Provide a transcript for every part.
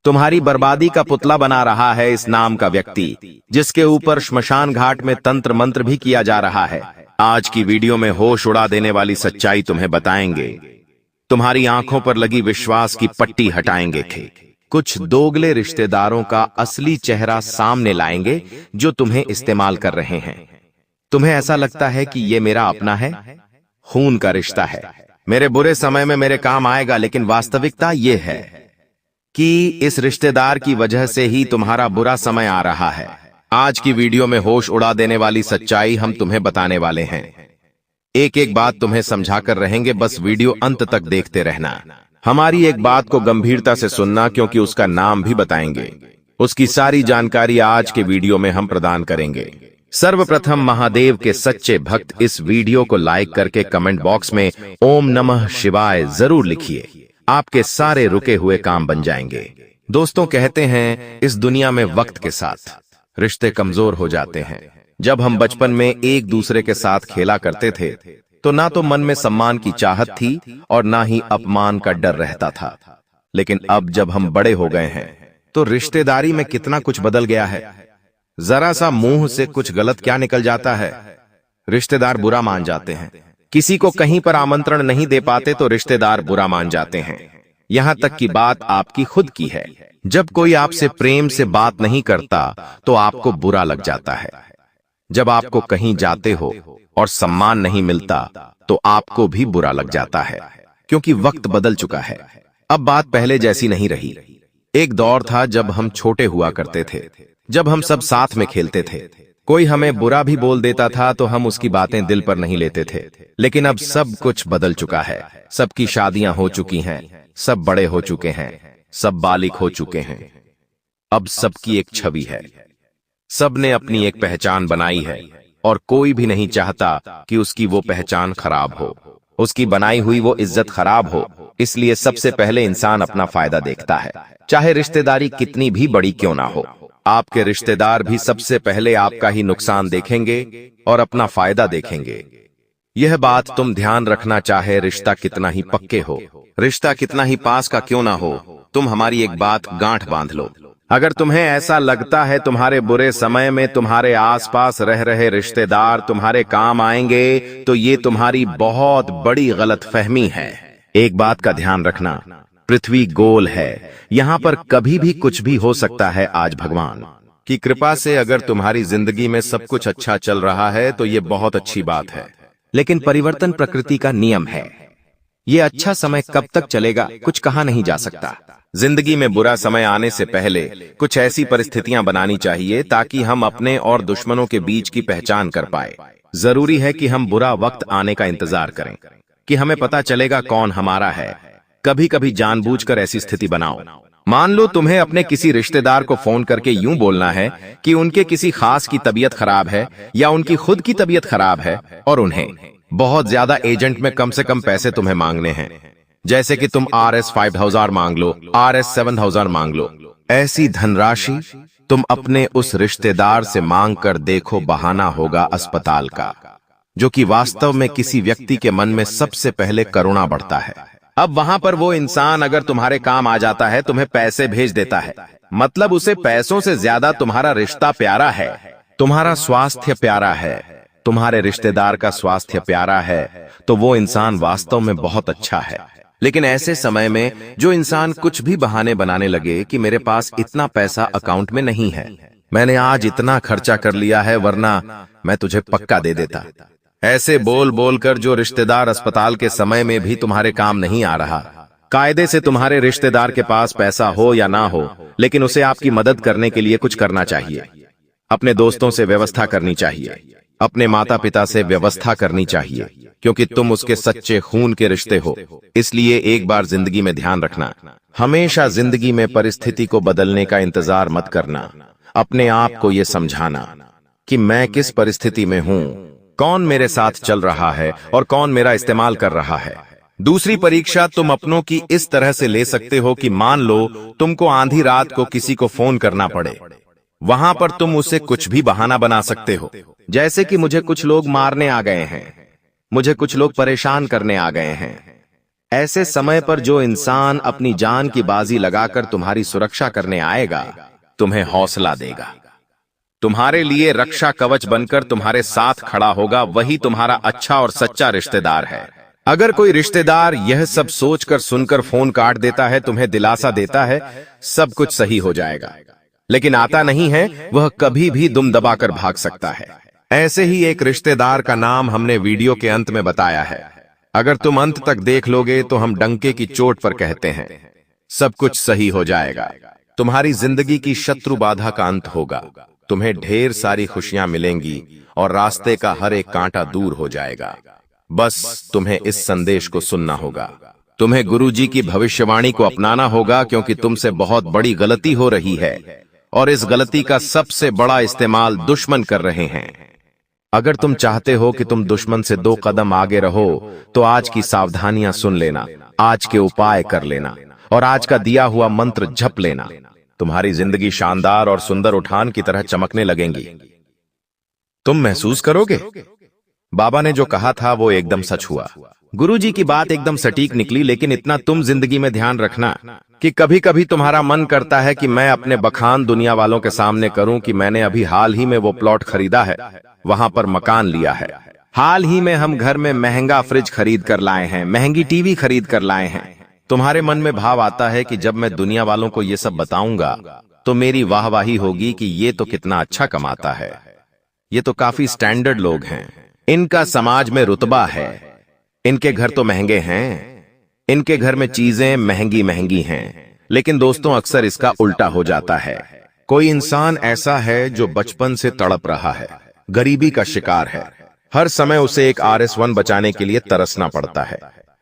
तुम्हारी बर्बादी का पुतला बना रहा है इस नाम का व्यक्ति, जिसके ऊपर श्मशान घाट में तंत्र मंत्र भी किया जा रहा है। आज की वीडियो में होश उड़ा देने वाली सच्चाई तुम्हें बताएंगे। तुम्हारी आंखों पर लगी विश्वास की पट्टी हटाएंगे। कुछ दोगले रिश्तेदारों का असली चेहरा सामने लाएंगे जो तुम्हें इस्तेमाल कर रहे हैं। तुम्हें ऐसा लगता है कि ये मेरा अपना है, खून का रिश्ता है, मेरे बुरे समय में मेरे काम आएगा, लेकिन वास्तविकता ये है कि इस रिश्तेदार की वजह से ही तुम्हारा बुरा समय आ रहा है। आज की वीडियो में होश उड़ा देने वाली सच्चाई हम तुम्हें बताने वाले हैं। एक एक बात तुम्हें समझाकर रहेंगे, बस वीडियो अंत तक देखते रहना। हमारी एक बात को गंभीरता से सुनना, क्योंकि उसका नाम भी बताएंगे। उसकी सारी जानकारी आज के वीडियो में हम प्रदान करेंगे। सर्वप्रथम महादेव के सच्चे भक्त इस वीडियो को लाइक करके कमेंट बॉक्स में ओम नमः शिवाय जरूर लिखिए। आपके सारे रुके हुए काम बन जाएंगे। दोस्तों, कहते हैं इस दुनिया में वक्त के साथ रिश्ते कमजोर हो जाते हैं। जब हम बचपन में एक दूसरे के साथ खेला करते थे तो ना तो मन में सम्मान की चाहत थी और ना ही अपमान का डर रहता था। लेकिन अब जब हम बड़े हो गए हैं तो रिश्तेदारी में कितना कुछ बदल गया है। जरा सा मुंह से कुछ गलत क्या निकल जाता है, रिश्तेदार बुरा मान जाते हैं। किसी को कहीं पर आमंत्रण नहीं दे पाते तो रिश्तेदार बुरा मान जाते हैं। यहां तक कि बात आपकी खुद की है। जब कोई आपसे प्रेम से बात नहीं करता तो आपको बुरा लग जाता है। जब आपको कहीं जाते हो और सम्मान नहीं मिलता तो आपको भी बुरा लग जाता है, क्योंकि वक्त बदल चुका है। अब बात पहले जैसी नहीं रही। एक दौर था जब हम छोटे हुआ करते थे, जब हम सब साथ में खेलते थे। कोई हमें बुरा भी बोल देता था तो हम उसकी बातें दिल पर नहीं लेते थे। लेकिन अब सब कुछ बदल चुका है। सबकी शादियां हो चुकी हैं, सब बड़े हो चुके हैं, सब बालिग हो चुके हैं। अब सबकी एक छवि है, सबने अपनी एक पहचान बनाई है और कोई भी नहीं चाहता कि उसकी वो पहचान खराब हो, उसकी बनाई हुई वो इज्जत खराब हो। इसलिए सबसे पहले इंसान अपना फायदा देखता है, चाहे रिश्तेदारी कितनी भी बड़ी क्यों ना हो। आपके रिश्तेदार भी सबसे पहले आपका ही नुकसान देखेंगे और अपना फायदा देखेंगे। यह बात तुम ध्यान रखना, चाहे रिश्ता कितना ही पक्के हो, रिश्ता कितना ही पास का क्यों ना हो, तुम हमारी एक बात गांठ बांध लो। अगर तुम्हें ऐसा लगता है तुम्हारे बुरे समय में तुम्हारे आसपास रह रहे रिश्तेदार तुम्हारे काम आएंगे, तो ये तुम्हारी बहुत बड़ी गलतफहमी है। एक बात का ध्यान रखना, पृथ्वी गोल है, यहाँ पर कभी भी कुछ भी हो सकता है। आज भगवान की कृपा से अगर तुम्हारी जिंदगी में सब कुछ अच्छा चल रहा है तो ये बहुत अच्छी बात है। लेकिन परिवर्तन प्रकृति का नियम है। ये अच्छा समय कब तक चलेगा कुछ कहा नहीं जा सकता। जिंदगी में बुरा समय आने से पहले कुछ ऐसी परिस्थितियां बनानी चाहिए ताकि हम अपने और दुश्मनों के बीच की पहचान कर पाए। जरूरी है कि हम बुरा वक्त आने का इंतजार करें कि हमें पता चलेगा कौन हमारा है। कभी कभी जानबूझकर ऐसी स्थिति बनाओ। मान लो तुम्हें अपने किसी रिश्तेदार को फोन करके यूं बोलना है कि उनके किसी खास की तबीयत खराब है या उनकी खुद की तबीयत खराब है और उन्हें बहुत ज्यादा एजेंट में कम से कम पैसे तुम्हें मांगने हैं। जैसे कि तुम RS 5000 मांग लो, RS 7000 मांग लो। ऐसी धनराशि तुम अपने उस रिश्तेदार से मांग कर देखो, बहाना होगा अस्पताल का, जो कि वास्तव में किसी व्यक्ति के मन में सबसे पहले करुणा बढ़ता है। अब वहां पर वो इंसान अगर तुम्हारे काम आ जाता है, तुम्हें पैसे भेज देता है, मतलब उसे पैसों से ज्यादा तुम्हारा रिश्ता प्यारा है, तुम्हारा स्वास्थ्य प्यारा है, तुम्हारे रिश्तेदार का स्वास्थ्य प्यारा है, तो वो इंसान वास्तव में बहुत अच्छा है। लेकिन ऐसे समय में जो इंसान कुछ भी बहाने बनाने लगे कि मेरे पास इतना पैसा अकाउंट में नहीं है, मैंने आज इतना खर्चा कर लिया है, वरना मैं तुझे पक्का दे देता, ऐसे बोल बोलकर जो रिश्तेदार अस्पताल के समय में भी तुम्हारे काम नहीं आ रहा। कायदे से तुम्हारे रिश्तेदार के पास पैसा हो या ना हो, लेकिन उसे आपकी मदद करने के लिए कुछ करना चाहिए। अपने दोस्तों से व्यवस्था करनी चाहिए, अपने माता पिता से व्यवस्था करनी चाहिए, क्योंकि तुम उसके सच्चे खून के रिश्ते हो। इसलिए एक बार जिंदगी में ध्यान रखना, हमेशा जिंदगी में परिस्थिति को बदलने का इंतजार मत करना। अपने आप को यह समझाना कि मैं किस परिस्थिति में हूं, कौन मेरे साथ चल रहा है और कौन मेरा इस्तेमाल कर रहा है। दूसरी परीक्षा तुम अपनों की इस तरह से ले सकते हो कि मान लो तुमको आधी रात को किसी को फोन करना पड़े, वहां पर तुम उसे कुछ भी बहाना बना सकते हो। जैसे कि मुझे कुछ लोग मारने आ गए हैं, मुझे कुछ लोग परेशान करने आ गए हैं, ऐसे समय पर जो इंसान अपनी जान की बाजी लगाकर तुम्हारी सुरक्षा करने आएगा, तुम्हें हौसला देगा, तुम्हारे लिए रक्षा कवच बनकर तुम्हारे साथ खड़ा होगा, वही तुम्हारा अच्छा और सच्चा रिश्तेदार है। अगर कोई रिश्तेदार यह सब सोचकर सुनकर फोन काट देता है, तुम्हें दिलासा देता है सब कुछ सही हो जाएगा, लेकिन आता नहीं है, वह कभी भी दुम दबाकर भाग सकता है। ऐसे ही एक रिश्तेदार का नाम हमने वीडियो के अंत में बताया है। अगर तुम अंत तक देख लोगे तो हम डंके की चोट पर कहते हैं सब कुछ सही हो जाएगा। तुम्हारी जिंदगी की शत्रु बाधा का अंत होगा, तुम्हें ढेर सारी खुशियां मिलेंगी और रास्ते का हर एक कांटा दूर हो जाएगा। बस तुम्हें इस संदेश को सुनना होगा। तुम्हें गुरुजी की भविष्यवाणी को अपनाना होगा, क्योंकि तुमसे बहुत बड़ी गलती हो रही है और इस गलती का सबसे बड़ा इस्तेमाल दुश्मन कर रहे हैं। अगर तुम चाहते हो कि तुम दुश्मन से 2 कदम आगे रहो, तो आज की सावधानियां सुन लेना, आज के उपाय कर लेना और आज का दिया हुआ मंत्र जप लेना। तुम्हारी जिंदगी शानदार और सुंदर उठान की तरह चमकने लगेंगी। तुम महसूस करोगे बाबा ने जो कहा था वो एकदम सच हुआ। गुरुजी की बात एकदम सटीक निकली, लेकिन इतना तुम जिंदगी में ध्यान रखना कि कभी कभी तुम्हारा मन करता है कि मैं अपने बखान दुनिया वालों के सामने करूं कि मैंने अभी हाल ही में वो प्लॉट खरीदा है, वहां पर मकान लिया है, हाल ही में हम घर में महंगा फ्रिज खरीद कर लाए हैं, महंगी टीवी खरीद कर लाए हैं। तुम्हारे मन में भाव आता है कि जब मैं दुनिया वालों को ये सब बताऊंगा तो मेरी वाहवाही होगी कि ये तो कितना अच्छा कमाता है, ये तो काफी स्टैंडर्ड लोग हैं, इनका समाज में रुतबा है, इनके घर तो महंगे हैं, इनके घर में चीजें महंगी महंगी हैं। लेकिन दोस्तों, अक्सर इसका उल्टा हो जाता है। कोई इंसान ऐसा है जो बचपन से तड़प रहा है, गरीबी का शिकार है, हर समय उसे एक RS1 बचाने के लिए तरसना पड़ता है,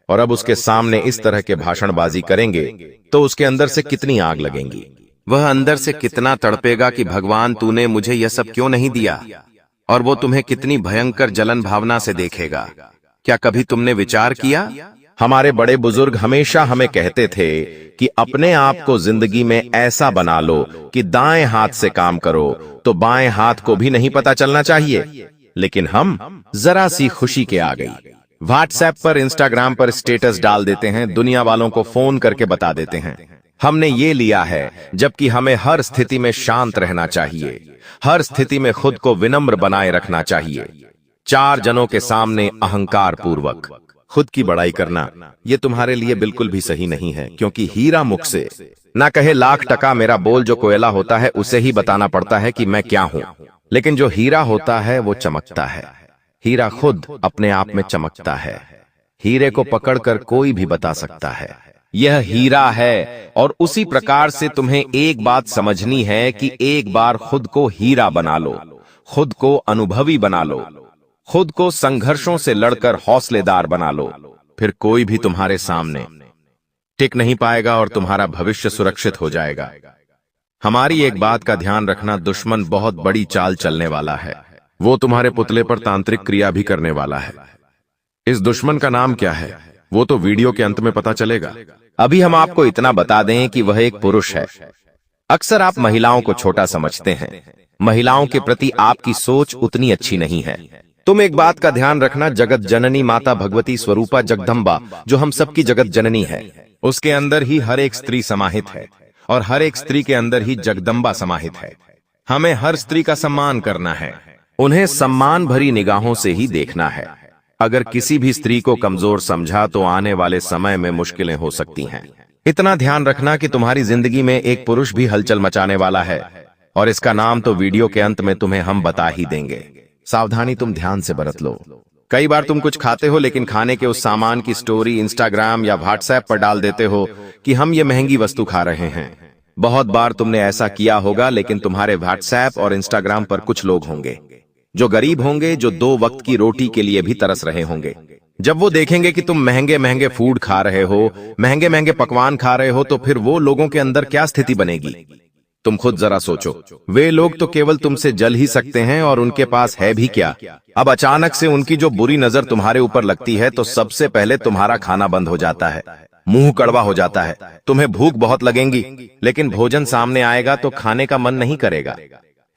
और अब उसके सामने इस तरह के भाषणबाजी करेंगे तो उसके अंदर से कितनी आग लगेंगी। वह अंदर से कितना तड़पेगा कि भगवान तूने मुझे यह सब क्यों नहीं दिया, और वो तुम्हें कितनी भयंकर जलन भावना से देखेगा। क्या कभी तुमने विचार किया? हमारे बड़े बुजुर्ग हमेशा हमें कहते थे कि अपने आप को जिंदगी में ऐसा बना लो कि दाएं हाथ से काम करो तो बाएं हाथ को भी नहीं पता चलना चाहिए। लेकिन हम जरा सी खुशी के आ गई, व्हाट्सएप पर, इंस्टाग्राम पर स्टेटस डाल देते हैं, दुनिया वालों को फोन करके बता देते हैं। हमने ये लिया है, जबकि हमें हर स्थिति में शांत रहना चाहिए, हर स्थिति में खुद को विनम्र बनाए रखना चाहिए। 4 जनों के सामने अहंकार पूर्वक खुद की बड़ाई करना ये तुम्हारे लिए बिल्कुल भी सही नहीं है, क्योंकि हीरा मुख से ना कहे लाख टका मेरा बोल। जो कोयला होता है उसे ही बताना पड़ता है कि मैं क्या हूं, लेकिन जो हीरा होता है वो चमकता है। हीरा खुद अपने आप में चमकता है, हीरे को पकड़कर कोई भी बता सकता है यह हीरा है। और उसी प्रकार से तुम्हें एक बात समझनी है कि एक बार खुद को हीरा बना लो, खुद को अनुभवी बना लो, खुद को संघर्षों से लड़कर हौसलेदार बना लो, फिर कोई भी तुम्हारे सामने टिक नहीं पाएगा और तुम्हारा भविष्य सुरक्षित हो जाएगा। हमारी एक बात का ध्यान रखना, दुश्मन बहुत बड़ी चाल चलने वाला है, वो तुम्हारे पुतले पर तांत्रिक क्रिया भी करने वाला है। इस दुश्मन का नाम क्या है वो तो वीडियो के अंत में पता चलेगा। अभी हम आपको इतना बता दें कि वह एक पुरुष है। अक्सर आप महिलाओं को छोटा समझते हैं, महिलाओं के प्रति आपकी सोच उतनी अच्छी नहीं है। तुम एक बात का ध्यान रखना, जगत जननी माता भगवती स्वरूपा जगदम्बा, जो हम सबकी जगत जननी है, उसके अंदर ही हर एक स्त्री समाहित है और हर एक स्त्री के अंदर ही जगदम्बा समाहित है। हमें हर स्त्री का सम्मान करना है, उन्हें सम्मान भरी निगाहों से ही देखना है। अगर किसी भी स्त्री को कमजोर समझा तो आने वाले समय में मुश्किलें हो सकती हैं। इतना ध्यान रखना कि तुम्हारी जिंदगी में एक पुरुष भी हलचल मचाने वाला है, और इसका नाम तो वीडियो के अंत में तुम्हें हम बता ही देंगे। सावधानी तुम ध्यान से बरत लो। कई बार तुम कुछ खाते हो, लेकिन खाने के उस सामान की स्टोरी इंस्टाग्राम या व्हाट्सएप पर डाल देते हो कि हम ये महंगी वस्तु खा रहे हैं। बहुत बार तुमने ऐसा किया होगा, लेकिन तुम्हारे व्हाट्सएप और इंस्टाग्राम पर कुछ लोग होंगे जो गरीब होंगे, जो 2 वक्त की रोटी के लिए भी तरस रहे होंगे। जब वो देखेंगे कि तुम महंगे महंगे फूड खा रहे हो, महंगे महंगे पकवान खा रहे हो, तो फिर वो लोगों के अंदर क्या स्थिति बनेगी तुम खुद जरा सोचो। वे लोग तो केवल तुमसे जल ही सकते हैं, और उनके पास है भी क्या। अब अचानक से उनकी जो बुरी नजर तुम्हारे ऊपर लगती है, तो सबसे पहले तुम्हारा खाना बंद हो जाता है, मुंह कड़वा हो जाता है, तुम्हें भूख बहुत लगेगी, लेकिन भोजन सामने आएगा तो खाने का मन नहीं करेगा।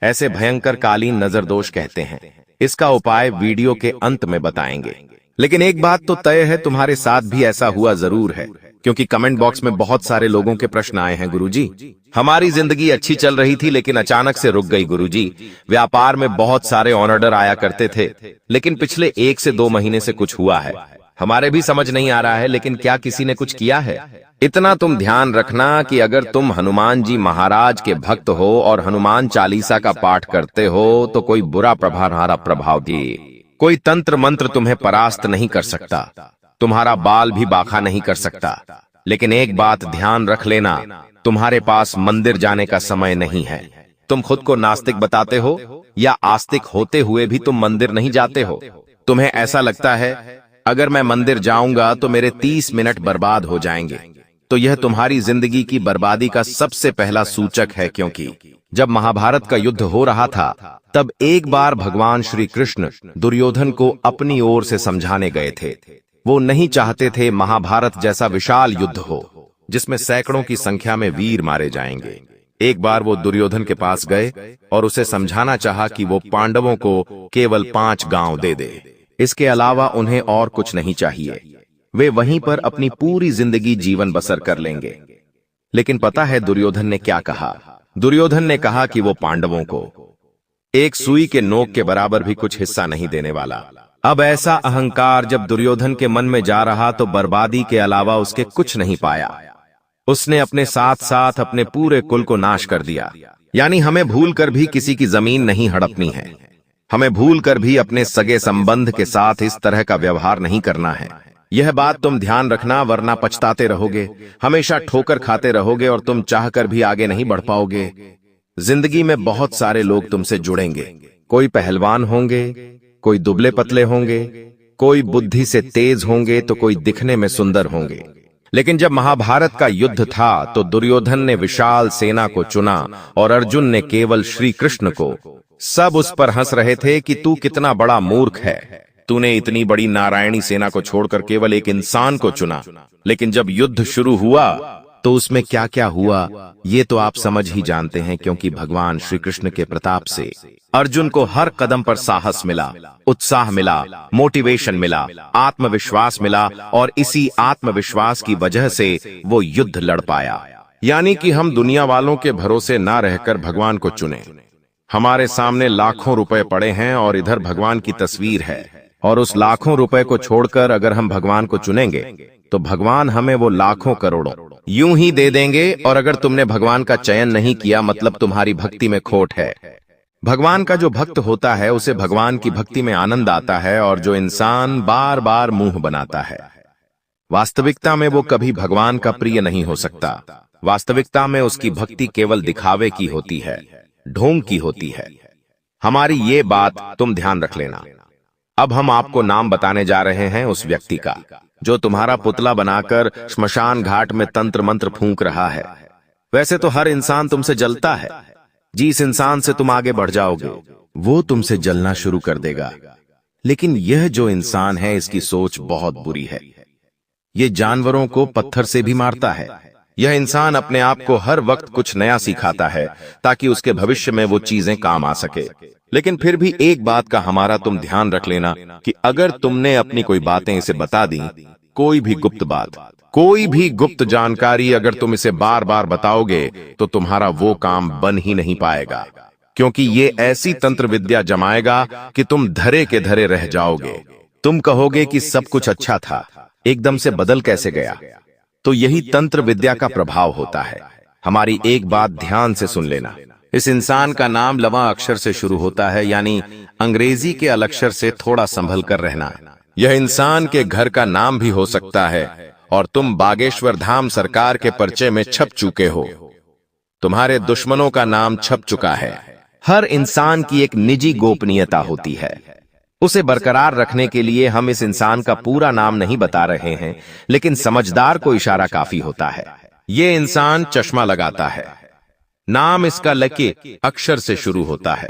ऐसे भयंकर कालीन नजर दोष कहते हैं। इसका उपाय वीडियो के अंत में बताएंगे। लेकिन एक बात तो तय है, तुम्हारे साथ भी ऐसा हुआ जरूर है, क्योंकि कमेंट बॉक्स में बहुत सारे लोगों के प्रश्न आए हैं। गुरुजी, हमारी जिंदगी अच्छी चल रही थी लेकिन अचानक से रुक गई। गुरुजी, व्यापार में बहुत सारे ऑर्डर आया करते थे, लेकिन पिछले 1 से 2 महीने से कुछ हुआ है। हमारे भी समझ नहीं आ रहा है, लेकिन क्या किसी ने कुछ किया है? इतना तुम ध्यान रखना कि अगर तुम हनुमान जी महाराज के भक्त हो और हनुमान चालीसा का पाठ करते हो तो कोई बुरा प्रभाव भी, कोई तंत्र मंत्र तुम्हें परास्त नहीं कर सकता, तुम्हारा बाल भी बांका नहीं कर सकता। लेकिन एक बात ध्यान रख लेना, तुम्हारे पास मंदिर जाने का समय नहीं है। तुम खुद को नास्तिक बताते हो या आस्तिक होते हुए भी तुम मंदिर नहीं जाते हो। तुम्हें ऐसा लगता है अगर मैं मंदिर जाऊंगा तो मेरे 30 मिनट बर्बाद हो जाएंगे। तो यह तुम्हारी जिंदगी की बर्बादी का सबसे पहला सूचक है, क्योंकि जब महाभारत का युद्ध हो रहा था तब एक बार भगवान श्री कृष्ण दुर्योधन को अपनी ओर से समझाने गए थे। वो नहीं चाहते थे महाभारत जैसा विशाल युद्ध हो जिसमें सैकड़ों की संख्या में वीर मारे जाएंगे। एक बार वो दुर्योधन के पास गए और उसे समझाना चाहा कि वो पांडवों को केवल 5 गांव दे दे, इसके अलावा उन्हें और कुछ नहीं चाहिए। वे वहीं पर अपनी पूरी जिंदगी जीवन बसर कर लेंगे। लेकिन पता है दुर्योधन ने क्या कहा? दुर्योधन ने कहा कि वो पांडवों को एक सुई के नोक के बराबर भी कुछ हिस्सा नहीं देने वाला। अब ऐसा अहंकार जब दुर्योधन के मन में जा रहा तो बर्बादी के अलावा उसके कुछ नहीं पाया। उसने अपने साथ साथ अपने पूरे कुल को नाश कर दिया। यानी हमें भूलकर भी किसी की जमीन नहीं हड़पनी है, हमें भूलकर भी अपने सगे संबंध के साथ इस तरह का व्यवहार नहीं करना है। यह बात तुम ध्यान रखना, वरना पछताते रहोगे, हमेशा ठोकर खाते रहोगे और तुम चाहकर भी आगे नहीं बढ़ पाओगे। जिंदगी में बहुत सारे लोग तुमसे जुड़ेंगे, कोई पहलवान होंगे, कोई दुबले पतले होंगे, कोई बुद्धि से तेज होंगे तो कोई दिखने में सुंदर होंगे। लेकिन जब महाभारत का युद्ध था तो दुर्योधन ने विशाल सेना को चुना और अर्जुन ने केवल श्री कृष्ण को। सब उस पर हंस रहे थे कि तू कितना बड़ा मूर्ख है, तूने इतनी बड़ी नारायणी सेना को छोड़कर केवल एक इंसान को चुना। लेकिन जब युद्ध शुरू हुआ तो उसमें क्या क्या हुआ ये तो आप समझ ही जानते हैं, क्योंकि भगवान श्री कृष्ण के प्रताप से अर्जुन को हर कदम पर साहस मिला, उत्साह मिला, मोटिवेशन मिला, आत्मविश्वास मिला और इसी आत्मविश्वास की वजह से वो युद्ध लड़ पाया। यानी कि हम दुनिया वालों के भरोसे ना रहकर भगवान को चुने। हमारे सामने लाखों रुपए पड़े हैं और इधर भगवान की तस्वीर है, और उस लाखों रुपए को छोड़कर अगर हम भगवान को चुनेंगे तो भगवान हमें वो लाखों करोड़ों यूं ही दे देंगे। और अगर तुमने भगवान का चयन नहीं किया मतलब तुम्हारी भक्ति में खोट है। भगवान का जो भक्त होता है उसे भगवान की भक्ति में आनंद आता है, और जो इंसान बार बार मुंह बनाता है वास्तविकता में वो कभी भगवान का प्रिय नहीं हो सकता। वास्तविकता में उसकी भक्ति केवल दिखावे की होती है, ढोंग की होती है। हमारी ये बात तुम ध्यान रख लेना। अब हम आपको नाम बताने जा रहे हैं उस व्यक्ति का जो तुम्हारा पुतला बनाकर श्मशान घाट में तंत्र मंत्र फूंक रहा है। वैसे तो हर इंसान तुमसे जलता है, जिस इंसान से तुम आगे बढ़ जाओगे वो तुमसे जलना शुरू कर देगा। लेकिन यह जो इंसान है इसकी सोच बहुत बुरी है। ये जानवरों को पत्थर से भी मारता है। यह इंसान अपने आप को हर वक्त कुछ नया सिखाता है ताकि उसके भविष्य में वो चीजें काम आ सके। लेकिन फिर भी एक बात का हमारा तुम ध्यान रख लेना कि अगर तुमने अपनी कोई बातें इसे बता दी, कोई भी गुप्त बात, कोई भी गुप्त जानकारी अगर तुम इसे बार बार बताओगे तो तुम्हारा वो काम बन ही नहीं पाएगा, क्योंकि ये ऐसी तंत्र विद्या जमाएगा कि तुम धरे के धरे रह जाओगे। तुम कहोगे कि सब कुछ अच्छा था, एकदम से बदल कैसे गया? तो यही तंत्र विद्या का प्रभाव होता है। हमारी एक बात ध्यान से सुन लेना, इस इंसान का नाम लवा अक्षर से शुरू होता है, यानी अंग्रेजी के अलक्षर से थोड़ा संभल कर रहना। यह इंसान के घर का नाम भी हो सकता है और तुम बागेश्वर धाम सरकार के पर्चे में छप चुके हो। तुम्हारे दुश्मनों का नाम छप चुका है। हर इंसान की एक निजी गोपनीयता होती है, उसे बरकरार रखने के लिए हम इस इंसान का पूरा नाम नहीं बता रहे हैं, लेकिन समझदार को इशारा काफी होता है। ये इंसान चश्मा लगाता है, नाम इसका लकी अक्षर से शुरू होता है।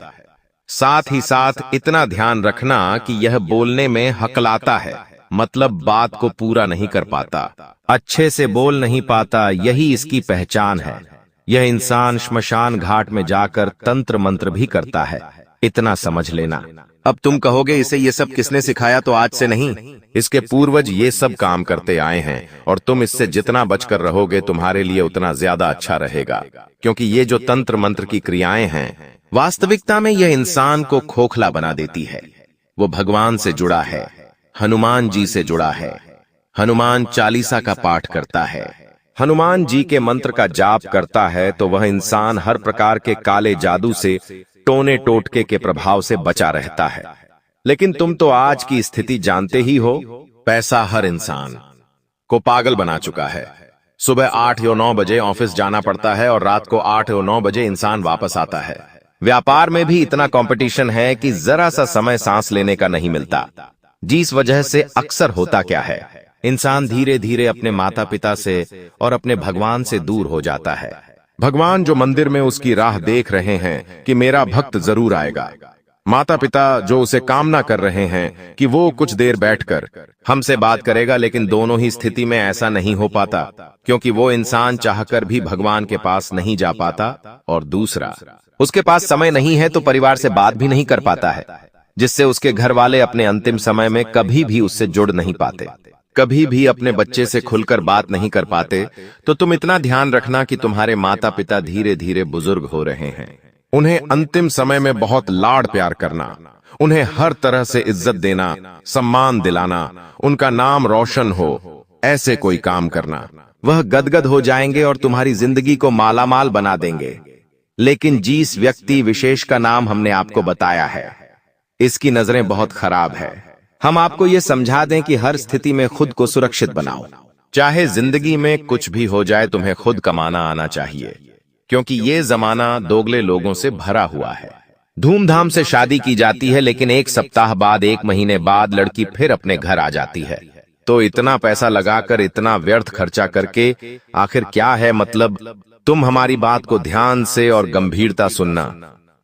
साथ ही साथ इतना ध्यान रखना कि यह बोलने में हकलाता है, मतलब बात को पूरा नहीं कर पाता, अच्छे से बोल नहीं पाता, यही इसकी पहचान है। यह इंसान श्मशान घाट में जाकर तंत्र मंत्र भी करता है। इतना समझ लेना। अब तुम कहोगे इसे ये सब किसने सिखाया, तो आज से नहीं, इसके पूर्वज ये सब काम करते आए हैं और तुम इससे जितना बचकर रहोगे तुम्हारे लिए उतना ज्यादा अच्छा रहेगा। क्योंकि ये जो तंत्र मंत्र की क्रियाएं हैं वास्तविकता में यह इंसान को खोखला बना देती है। वो भगवान से जुड़ा है, हनुमान जी से जुड़ा है। हनुमान चालीसा का पाठ करता है, हनुमान जी के मंत्र का जाप करता है तो वह इंसान हर प्रकार के काले जादू से, टोने टोटके के प्रभाव से बचा रहता है। लेकिन तुम तो आज की स्थिति जानते ही हो। पैसा हर इंसान को पागल बना चुका है। सुबह 8 या 9 बजे ऑफिस जाना पड़ता है और रात को 8 या 9 बजे इंसान वापस आता है। व्यापार में भी इतना कंपटीशन है कि जरा सा समय सांस लेने का नहीं मिलता। जिस वजह से अक्सर होता क्या है, इंसान धीरे धीरे अपने माता पिता से और अपने भगवान से दूर हो जाता है। भगवान जो मंदिर में उसकी राह देख रहे हैं कि मेरा भक्त जरूर आएगा, माता पिता जो उसे कामना कर रहे हैं कि वो कुछ देर बैठकर हमसे बात करेगा, लेकिन दोनों ही स्थिति में ऐसा नहीं हो पाता क्योंकि वो इंसान चाहकर भी भगवान के पास नहीं जा पाता। और दूसरा, उसके पास समय नहीं है तो परिवार से बात भी नहीं कर पाता है, जिससे उसके घर वाले अपने अंतिम समय में कभी भी उससे जुड़ नहीं पाते, कभी भी अपने बच्चे से खुलकर बात नहीं कर पाते। तो तुम इतना ध्यान रखना कि तुम्हारे माता पिता धीरे धीरे बुजुर्ग हो रहे हैं। उन्हें अंतिम समय में बहुत लाड़ प्यार करना, उन्हें हर तरह से इज्जत देना, सम्मान दिलाना, उनका नाम रोशन हो, ऐसे कोई काम करना। वह गदगद हो जाएंगे और तुम्हारी जिंदगी को मालामाल बना देंगे। लेकिन जिस व्यक्ति विशेष का नाम हमने आपको बताया है, इसकी नजरें बहुत खराब है। हम आपको ये समझा दें कि हर स्थिति में खुद को सुरक्षित बनाओ। चाहे जिंदगी में कुछ भी हो जाए, तुम्हें खुद कमाना आना चाहिए, क्योंकि ये जमाना दोगले लोगों से भरा हुआ है। धूमधाम से शादी की जाती है, लेकिन 1 सप्ताह बाद, 1 महीने बाद लड़की फिर अपने घर आ जाती है। तो इतना पैसा लगाकर, इतना व्यर्थ खर्चा करके आखिर क्या है मतलब? तुम हमारी बात को ध्यान से और गंभीरता सुनना,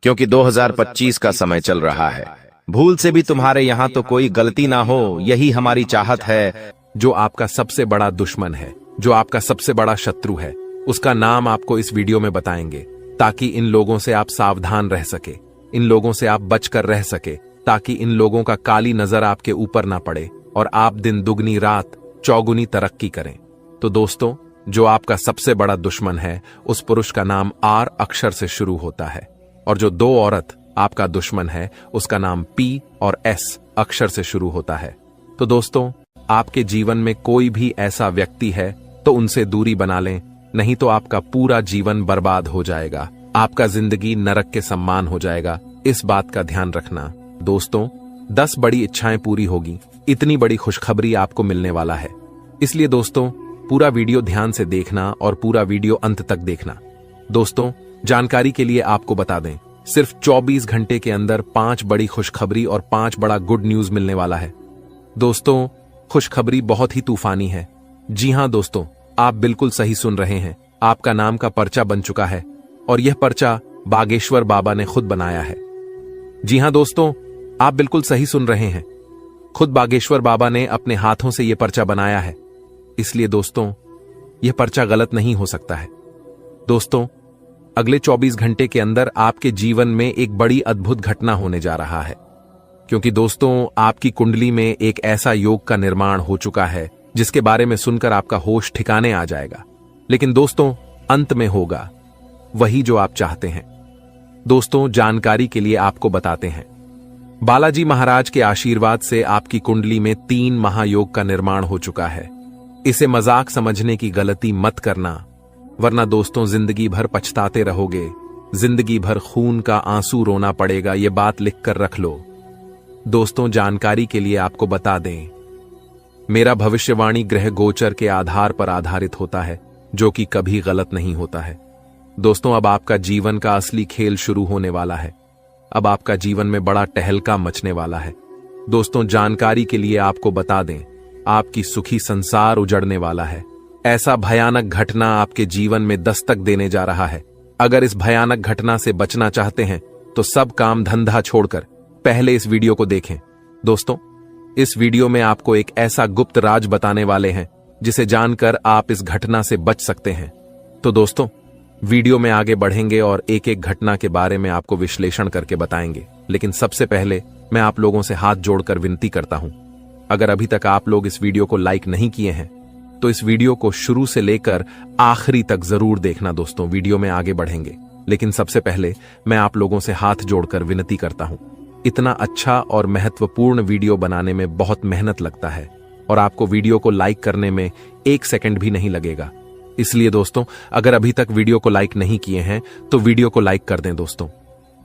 क्योंकि 2025 का समय चल रहा है। भूल से भी तुम्हारे यहाँ तो कोई गलती ना हो, यही हमारी चाहत है। जो आपका सबसे बड़ा दुश्मन है, जो आपका सबसे बड़ा शत्रु है, उसका नाम आपको इस वीडियो में बताएंगे, ताकि इन लोगों से आप सावधान रह सके, इन लोगों से आप बचकर रह सके, ताकि इन लोगों का काली नजर आपके ऊपर ना पड़े और आप दिन दुगनी रात चौगुनी तरक्की करें। तो दोस्तों, जो आपका सबसे बड़ा दुश्मन है, उस पुरुष का नाम आर अक्षर से शुरू होता है, और जो 2 औरत आपका दुश्मन है, उसका नाम पी और एस अक्षर से शुरू होता है। तो दोस्तों, आपके जीवन में कोई भी ऐसा व्यक्ति है तो उनसे दूरी बना लें, नहीं तो आपका पूरा जीवन बर्बाद हो जाएगा, आपका जिंदगी नरक के सम्मान हो जाएगा। इस बात का ध्यान रखना। दोस्तों, 10 बड़ी इच्छाएं पूरी होगी, इतनी बड़ी खुशखबरी आपको मिलने वाला है। इसलिए दोस्तों, पूरा वीडियो ध्यान से देखना और पूरा वीडियो अंत तक देखना। दोस्तों, जानकारी के लिए आपको बता दें, सिर्फ 24 घंटे के अंदर 5 बड़ी खुशखबरी और 5 बड़ा गुड न्यूज मिलने वाला है। दोस्तों, खुशखबरी बहुत ही तूफानी है। जी हां दोस्तों, आप बिल्कुल सही सुन रहे हैं। आपका नाम का पर्चा बन चुका है और यह पर्चा बागेश्वर बाबा ने खुद बनाया है। जी हां दोस्तों, आप बिल्कुल सही सुन रहे हैं। खुद बागेश्वर बाबा ने अपने हाथों से यह पर्चा बनाया है। इसलिए दोस्तों, यह पर्चा गलत नहीं हो सकता है। दोस्तों, अगले 24 घंटे के अंदर आपके जीवन में एक बड़ी अद्भुत घटना होने जा रहा है, क्योंकि दोस्तों, आपकी कुंडली में एक ऐसा योग का निर्माण हो चुका है जिसके बारे में सुनकर आपका होश ठिकाने आ जाएगा। लेकिन दोस्तों, अंत में होगा वही जो आप चाहते हैं। दोस्तों, जानकारी के लिए आपको बताते हैं, बालाजी महाराज के आशीर्वाद से आपकी कुंडली में 3 महायोग का निर्माण हो चुका है। इसे मजाक समझने की गलती मत करना, वरना दोस्तों जिंदगी भर पछताते रहोगे, जिंदगी भर खून का आंसू रोना पड़ेगा। ये बात लिख कर रख लो। दोस्तों, जानकारी के लिए आपको बता दें, मेरा भविष्यवाणी ग्रह गोचर के आधार पर आधारित होता है, जो कि कभी गलत नहीं होता है। दोस्तों, अब आपका जीवन का असली खेल शुरू होने वाला है। अब आपका जीवन में बड़ा टहलका मचने वाला है। दोस्तों, जानकारी के लिए आपको बता दें, आपकी सुखी संसार उजड़ने वाला है। ऐसा भयानक घटना आपके जीवन में दस्तक देने जा रहा है। अगर इस भयानक घटना से बचना चाहते हैं तो सब काम धंधा छोड़कर पहले इस वीडियो को देखें। दोस्तों, इस वीडियो में आपको एक ऐसा गुप्त राज बताने वाले हैं जिसे जानकर आप इस घटना से बच सकते हैं। तो दोस्तों, वीडियो में आगे बढ़ेंगे और एक एक घटना के बारे में आपको विश्लेषण करके बताएंगे। लेकिन सबसे पहले मैं आप लोगों से हाथ जोड़कर विनती करता हूं, अगर अभी तक आप लोग इस वीडियो को लाइक नहीं किए हैं तो इस वीडियो को शुरू से लेकर आखिरी तक जरूर देखना दोस्तों। वीडियो में आगे बढ़ेंगे, लेकिन सबसे पहले मैं आप लोगों से हाथ जोड़कर विनती करता हूं। इतना अच्छा और महत्वपूर्ण वीडियो बनाने में बहुत मेहनत लगता है और आपको वीडियो को लाइक करने में 1 सेकंड भी नहीं लगेगा। इसलिए दोस्तों, अगर अभी तक वीडियो को लाइक नहीं किए हैं तो वीडियो को लाइक कर दें दोस्तों।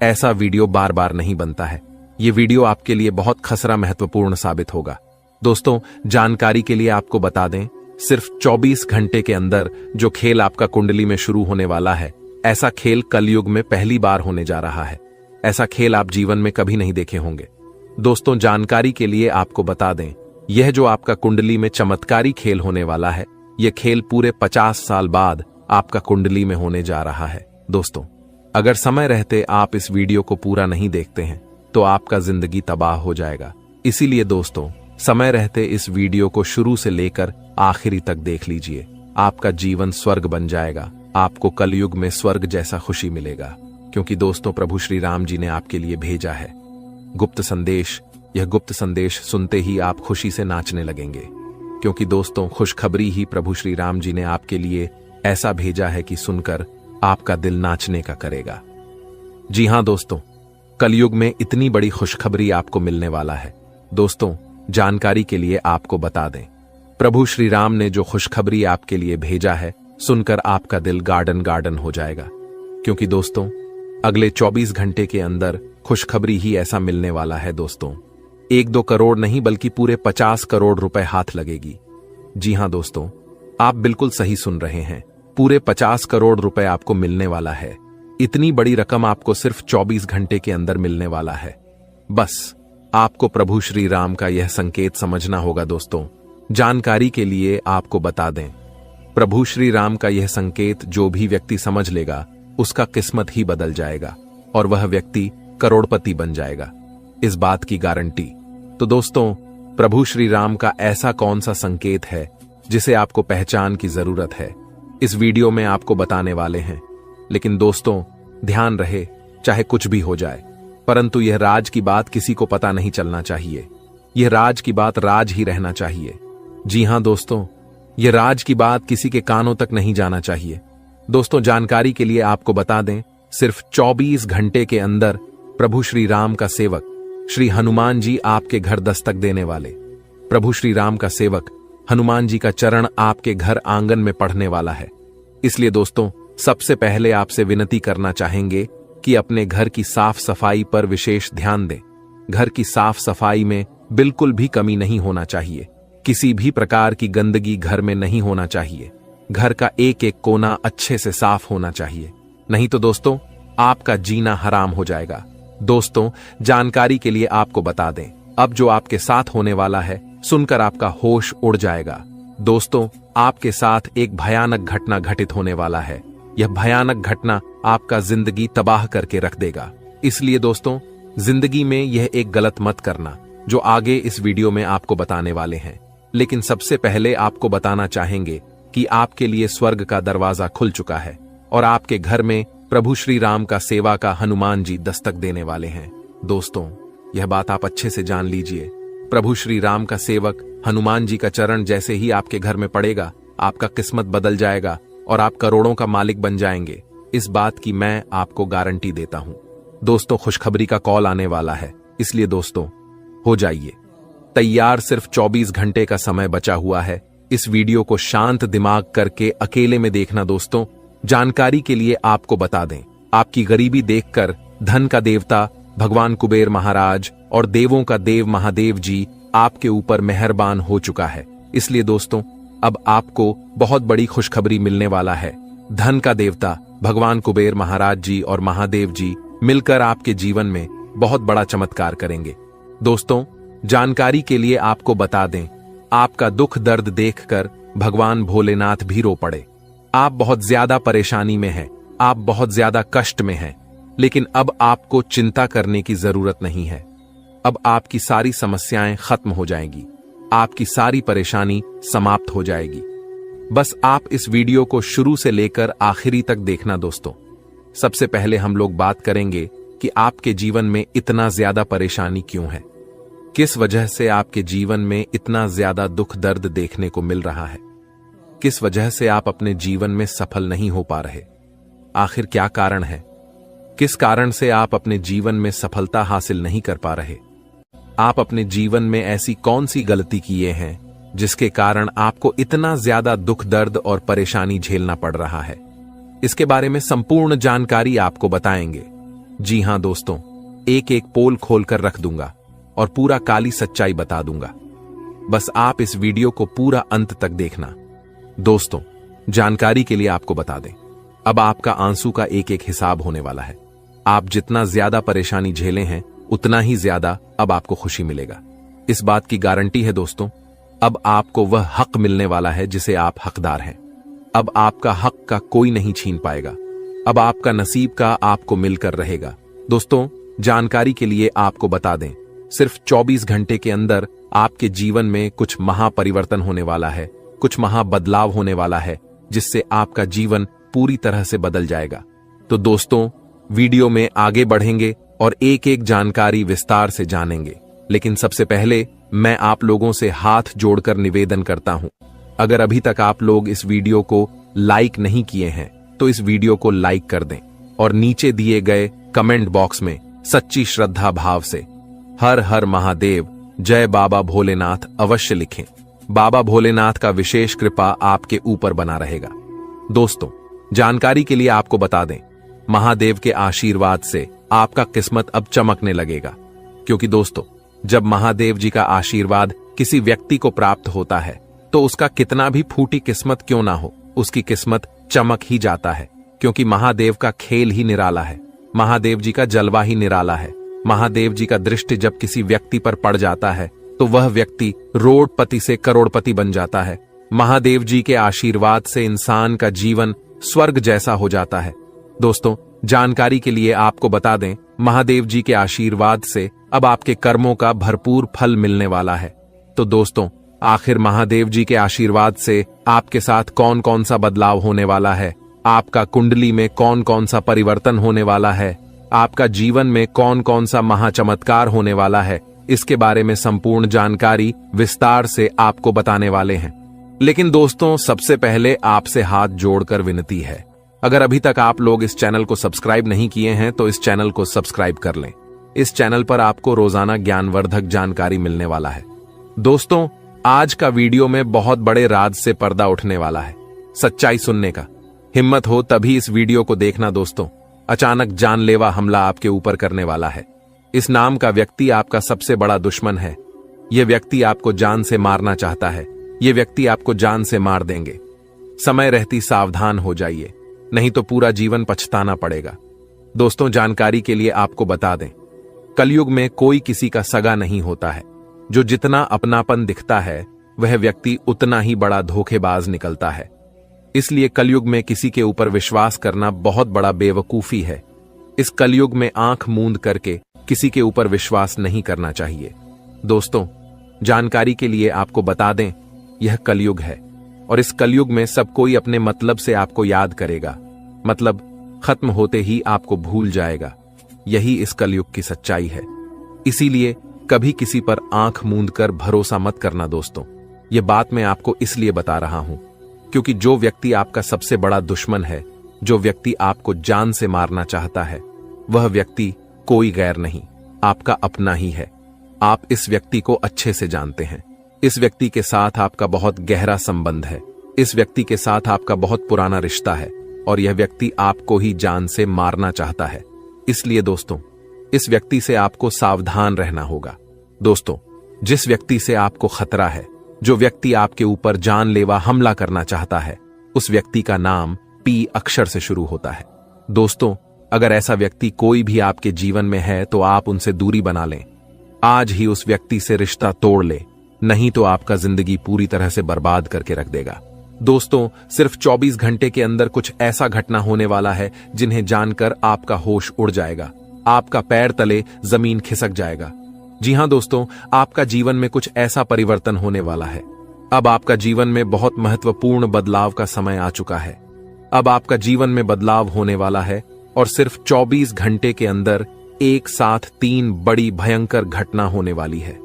ऐसा वीडियो बार बार नहीं बनता है। ये वीडियो आपके लिए बहुत खसरा महत्वपूर्ण साबित होगा। दोस्तों, जानकारी के लिए आपको बता दें, सिर्फ 24 घंटे के अंदर जो खेल आपका कुंडली में शुरू होने वाला है, ऐसा खेल कलयुग में पहली बार होने जा रहा है। ऐसा खेल आप जीवन में कभी नहीं देखे होंगे। दोस्तों, जानकारी के लिए आपको बता दें, यह जो आपका कुंडली में चमत्कारी खेल होने वाला है, यह खेल पूरे 50 साल बाद आपका कुंडली में होने जा रहा है। दोस्तों, अगर समय रहते आप इस वीडियो को पूरा नहीं देखते हैं तो आपका जिंदगी तबाह हो जाएगा। इसीलिए दोस्तों, समय रहते इस वीडियो को शुरू से लेकर आखिरी तक देख लीजिए। आपका जीवन स्वर्ग बन जाएगा। आपको कलयुग में स्वर्ग जैसा खुशी मिलेगा, क्योंकि दोस्तों प्रभु श्री राम जी ने आपके लिए भेजा है गुप्त संदेश। यह गुप्त संदेश सुनते ही आप खुशी से नाचने लगेंगे, क्योंकि दोस्तों खुशखबरी ही प्रभु श्री राम जी ने आपके लिए ऐसा भेजा है कि सुनकर आपका दिल नाचने का करेगा। जी हां दोस्तों, कलयुग में इतनी बड़ी खुशखबरी आपको मिलने वाला है। दोस्तों, जानकारी के लिए आपको बता दें, प्रभु श्री राम ने जो खुशखबरी आपके लिए भेजा है, सुनकर आपका दिल गार्डन गार्डन हो जाएगा, क्योंकि दोस्तों अगले 24 घंटे के अंदर खुशखबरी ही ऐसा मिलने वाला है। दोस्तों, 1-2 करोड़ नहीं बल्कि पूरे 50 करोड़ रुपए हाथ लगेगी। जी हां दोस्तों, आप बिल्कुल सही सुन रहे हैं, पूरे 50 करोड़ रुपए आपको मिलने वाला है। इतनी बड़ी रकम आपको सिर्फ 24 घंटे के अंदर मिलने वाला है। बस आपको प्रभु श्री राम का यह संकेत समझना होगा। दोस्तों, जानकारी के लिए आपको बता दें, प्रभु श्री राम का यह संकेत जो भी व्यक्ति समझ लेगा उसका किस्मत ही बदल जाएगा और वह व्यक्ति करोड़पति बन जाएगा, इस बात की गारंटी। तो दोस्तों, प्रभु श्री राम का ऐसा कौन सा संकेत है जिसे आपको पहचान की जरूरत है, इस वीडियो में आपको बताने वाले हैं। लेकिन दोस्तों, ध्यान रहे, चाहे कुछ भी हो जाए, परंतु यह राज की बात किसी को पता नहीं चलना चाहिए। यह राज की बात राज ही रहना चाहिए। जी हां दोस्तों, यह राज की बात किसी के कानों तक नहीं जाना चाहिए। दोस्तों, जानकारी के लिए आपको बता दें, सिर्फ 24 घंटे के अंदर प्रभु श्री राम का सेवक श्री हनुमान जी आपके घर दस्तक देने वाले। प्रभु श्री राम का सेवक हनुमान जी का चरण आपके घर आंगन में पढ़ने वाला है। इसलिए दोस्तों, सबसे पहले आपसे विनती करना चाहेंगे कि अपने घर की साफ सफाई पर विशेष ध्यान दें। घर की साफ सफाई में बिल्कुल भी कमी नहीं होना चाहिए। किसी भी प्रकार की गंदगी घर में नहीं होना चाहिए। घर का एक एक कोना अच्छे से साफ होना चाहिए, नहीं तो दोस्तों आपका जीना हराम हो जाएगा। दोस्तों, जानकारी के लिए आपको बता दें, अब जो आपके साथ होने वाला है सुनकर आपका होश उड़ जाएगा। दोस्तों, आपके साथ एक भयानक घटना घटित होने वाला है। यह भयानक घटना आपका जिंदगी तबाह करके रख देगा। इसलिए दोस्तों, जिंदगी में यह एक गलत मत करना जो आगे इस वीडियो में आपको बताने वाले हैं। लेकिन सबसे पहले आपको बताना चाहेंगे कि आपके लिए स्वर्ग का दरवाजा खुल चुका है और आपके घर में प्रभु श्री राम का सेवा का हनुमान जी दस्तक देने वाले हैं। दोस्तों, यह बात आप अच्छे से जान लीजिए, प्रभु श्री राम का सेवक हनुमान जी का चरण जैसे ही आपके घर में पड़ेगा, आपका किस्मत बदल जाएगा और आप करोड़ों का मालिक बन जाएंगे। इस बात की मैं आपको गारंटी देता हूं। दोस्तों, खुशखबरी का कॉल आने वाला है, इसलिए दोस्तों हो जाइए तैयार। सिर्फ 24 घंटे का समय बचा हुआ है। इस वीडियो को शांत दिमाग करके अकेले में देखना। दोस्तों, जानकारी के लिए आपको बता दें, आपकी गरीबी देखकर धन का देवता भगवान कुबेर महाराज और देवों का देव महादेव जी आपके ऊपर मेहरबान हो चुका है। इसलिए दोस्तों, अब आपको बहुत बड़ी खुशखबरी मिलने वाला है। धन का देवता भगवान कुबेर महाराज जी और महादेव जी मिलकर आपके जीवन में बहुत बड़ा चमत्कार करेंगे। दोस्तों, जानकारी के लिए आपको बता दें, आपका दुख दर्द देखकर भगवान भोलेनाथ भी रो पड़े। आप बहुत ज्यादा परेशानी में हैं, आप बहुत ज्यादा कष्ट में हैं, लेकिन अब आपको चिंता करने की जरूरत नहीं है। अब आपकी सारी समस्याएं खत्म हो जाएंगी, आपकी सारी परेशानी समाप्त हो जाएगी। बस आप इस वीडियो को शुरू से लेकर आखिरी तक देखना। दोस्तों, सबसे पहले हम लोग बात करेंगे कि आपके जीवन में इतना ज्यादा परेशानी क्यों है, किस वजह से आपके जीवन में इतना ज्यादा दुख दर्द देखने को मिल रहा है, किस वजह से आप अपने जीवन में सफल नहीं हो पा रहे, आखिर क्या कारण है, किस कारण से आप अपने जीवन में सफलता हासिल नहीं कर पा रहे, आप अपने जीवन में ऐसी कौन सी गलती किए हैं जिसके कारण आपको इतना ज्यादा दुख दर्द और परेशानी झेलना पड़ रहा है। इसके बारे में संपूर्ण जानकारी आपको बताएंगे। जी हां दोस्तों, एक एक पोल खोलकर रख दूंगा और पूरा काली सच्चाई बता दूंगा। बस आप इस वीडियो को पूरा अंत तक देखना। दोस्तों, जानकारी के लिए आपको बता दें, अब आपका आंसू का एक एक हिसाब होने वाला है। आप जितना ज्यादा परेशानी झेले हैं उतना ही ज्यादा अब आपको खुशी मिलेगा। इस बात की गारंटी है दोस्तों, अब आपको वह हक मिलने वाला है जिसे आप हकदार हैं। अब आपका हक का कोई नहीं छीन पाएगा। अब आपका नसीब का आपको मिलकर रहेगा। दोस्तों, जानकारी के लिए आपको बता दें, सिर्फ 24 घंटे के अंदर आपके जीवन में कुछ महापरिवर्तन होने वाला है, कुछ महाबदलाव होने वाला है, जिससे आपका जीवन पूरी तरह से बदल जाएगा। तो दोस्तों, वीडियो में आगे बढ़ेंगे और एक एक जानकारी विस्तार से जानेंगे। लेकिन सबसे पहले मैं आप लोगों से हाथ जोड़कर निवेदन करता हूं, अगर अभी तक आप लोग इस वीडियो को लाइक नहीं किए हैं तो इस वीडियो को लाइक कर दें और नीचे दिए गए कमेंट बॉक्स में सच्ची श्रद्धा भाव से हर हर महादेव, जय बाबा भोलेनाथ अवश्य लिखें। बाबा भोलेनाथ का विशेष कृपा आपके ऊपर बना रहेगा। दोस्तों, जानकारी के लिए आपको बता दें, महादेव के आशीर्वाद से आपका किस्मत अब चमकने लगेगा। क्योंकि दोस्तों, जब महादेव जी का आशीर्वाद किसी व्यक्ति को प्राप्त होता है तो उसका कितना भी फूटी किस्मत क्यों ना हो, उसकी किस्मत चमक ही जाता है। क्योंकि महादेव का खेल ही निराला है, महादेव जी का जलवा ही निराला है। महादेव जी का दृष्टि जब किसी व्यक्ति पर पड़ जाता है तो वह व्यक्ति रोडपति से करोड़पति बन जाता है। महादेव जी के आशीर्वाद से इंसान का जीवन स्वर्ग जैसा हो जाता है। दोस्तों, जानकारी के लिए आपको बता दें, महादेव जी के आशीर्वाद से अब आपके कर्मों का भरपूर फल मिलने वाला है। तो दोस्तों, आखिर महादेव जी के आशीर्वाद से आपके साथ कौन कौन सा बदलाव होने वाला है, आपका कुंडली में कौन कौन सा परिवर्तन होने वाला है, आपका जीवन में कौन कौन सा महाचमत्कार होने वाला है, इसके बारे में संपूर्ण जानकारी विस्तार से आपको बताने वाले हैं। लेकिन दोस्तों, सबसे पहले आपसे हाथ जोड़कर विनती है, अगर अभी तक आप लोग इस चैनल को सब्सक्राइब नहीं किए हैं तो इस चैनल को सब्सक्राइब कर लें। इस चैनल पर आपको रोजाना ज्ञानवर्धक जानकारी मिलने वाला है। दोस्तों, आज का वीडियो में बहुत बड़े राज से पर्दा उठने वाला है, सच्चाई सुनने का। हिम्मत हो तभी इस वीडियो को देखना दोस्तों। अचानक जानलेवा हमला आपके ऊपर करने वाला है। इस नाम का व्यक्ति आपका सबसे बड़ा दुश्मन है। यह व्यक्ति आपको जान से मारना चाहता है। यह व्यक्ति आपको जान से मार देंगे। समय रहती सावधान हो जाइए, नहीं तो पूरा जीवन पछताना पड़ेगा। दोस्तों, जानकारी के लिए आपको बता दें, कलयुग में कोई किसी का सगा नहीं होता है। जो जितना अपनापन दिखता है वह व्यक्ति उतना ही बड़ा धोखेबाज निकलता है। इसलिए कलयुग में किसी के ऊपर विश्वास करना बहुत बड़ा बेवकूफी है। इस कलयुग में आंख मूंद करके किसी के ऊपर विश्वास नहीं करना चाहिए। दोस्तों, जानकारी के लिए आपको बता दें, यह कलयुग है और इस कलयुग में सब कोई अपने मतलब से आपको याद करेगा, मतलब खत्म होते ही आपको भूल जाएगा। यही इस कलयुग की सच्चाई है। इसीलिए कभी किसी पर आंख मूंद कर भरोसा मत करना दोस्तों। यह बात मैं आपको इसलिए बता रहा हूं क्योंकि जो व्यक्ति आपका सबसे बड़ा दुश्मन है, जो व्यक्ति आपको जान से मारना चाहता है, वह व्यक्ति कोई गैर नहीं, आपका अपना ही है। आप इस व्यक्ति को अच्छे से जानते हैं। इस व्यक्ति के साथ आपका बहुत गहरा संबंध है। इस व्यक्ति के साथ आपका बहुत पुराना रिश्ता है और यह व्यक्ति आपको ही जान से मारना चाहता है। इसलिए दोस्तों, इस व्यक्ति से आपको सावधान रहना होगा। दोस्तों, जिस व्यक्ति से आपको खतरा है, जो व्यक्ति आपके ऊपर जानलेवा हमला करना चाहता है, उस व्यक्ति का नाम पी अक्षर से शुरू होता है। दोस्तों, अगर ऐसा व्यक्ति कोई भी आपके जीवन में है तो आप उनसे दूरी बना लें। आज ही उस व्यक्ति से रिश्ता तोड़ ले, नहीं तो आपका जिंदगी पूरी तरह से बर्बाद करके रख देगा। दोस्तों, सिर्फ 24 घंटे के अंदर कुछ ऐसा घटना होने वाला है जिन्हें जानकर आपका होश उड़ जाएगा, आपका पैर तले जमीन खिसक जाएगा। जी हां दोस्तों, आपका जीवन में कुछ ऐसा परिवर्तन होने वाला है। अब आपका जीवन में बहुत महत्वपूर्ण बदलाव का समय आ चुका है। अब आपका जीवन में बदलाव होने वाला है और सिर्फ 24 घंटे के अंदर एक साथ 3 बड़ी भयंकर घटना होने वाली है।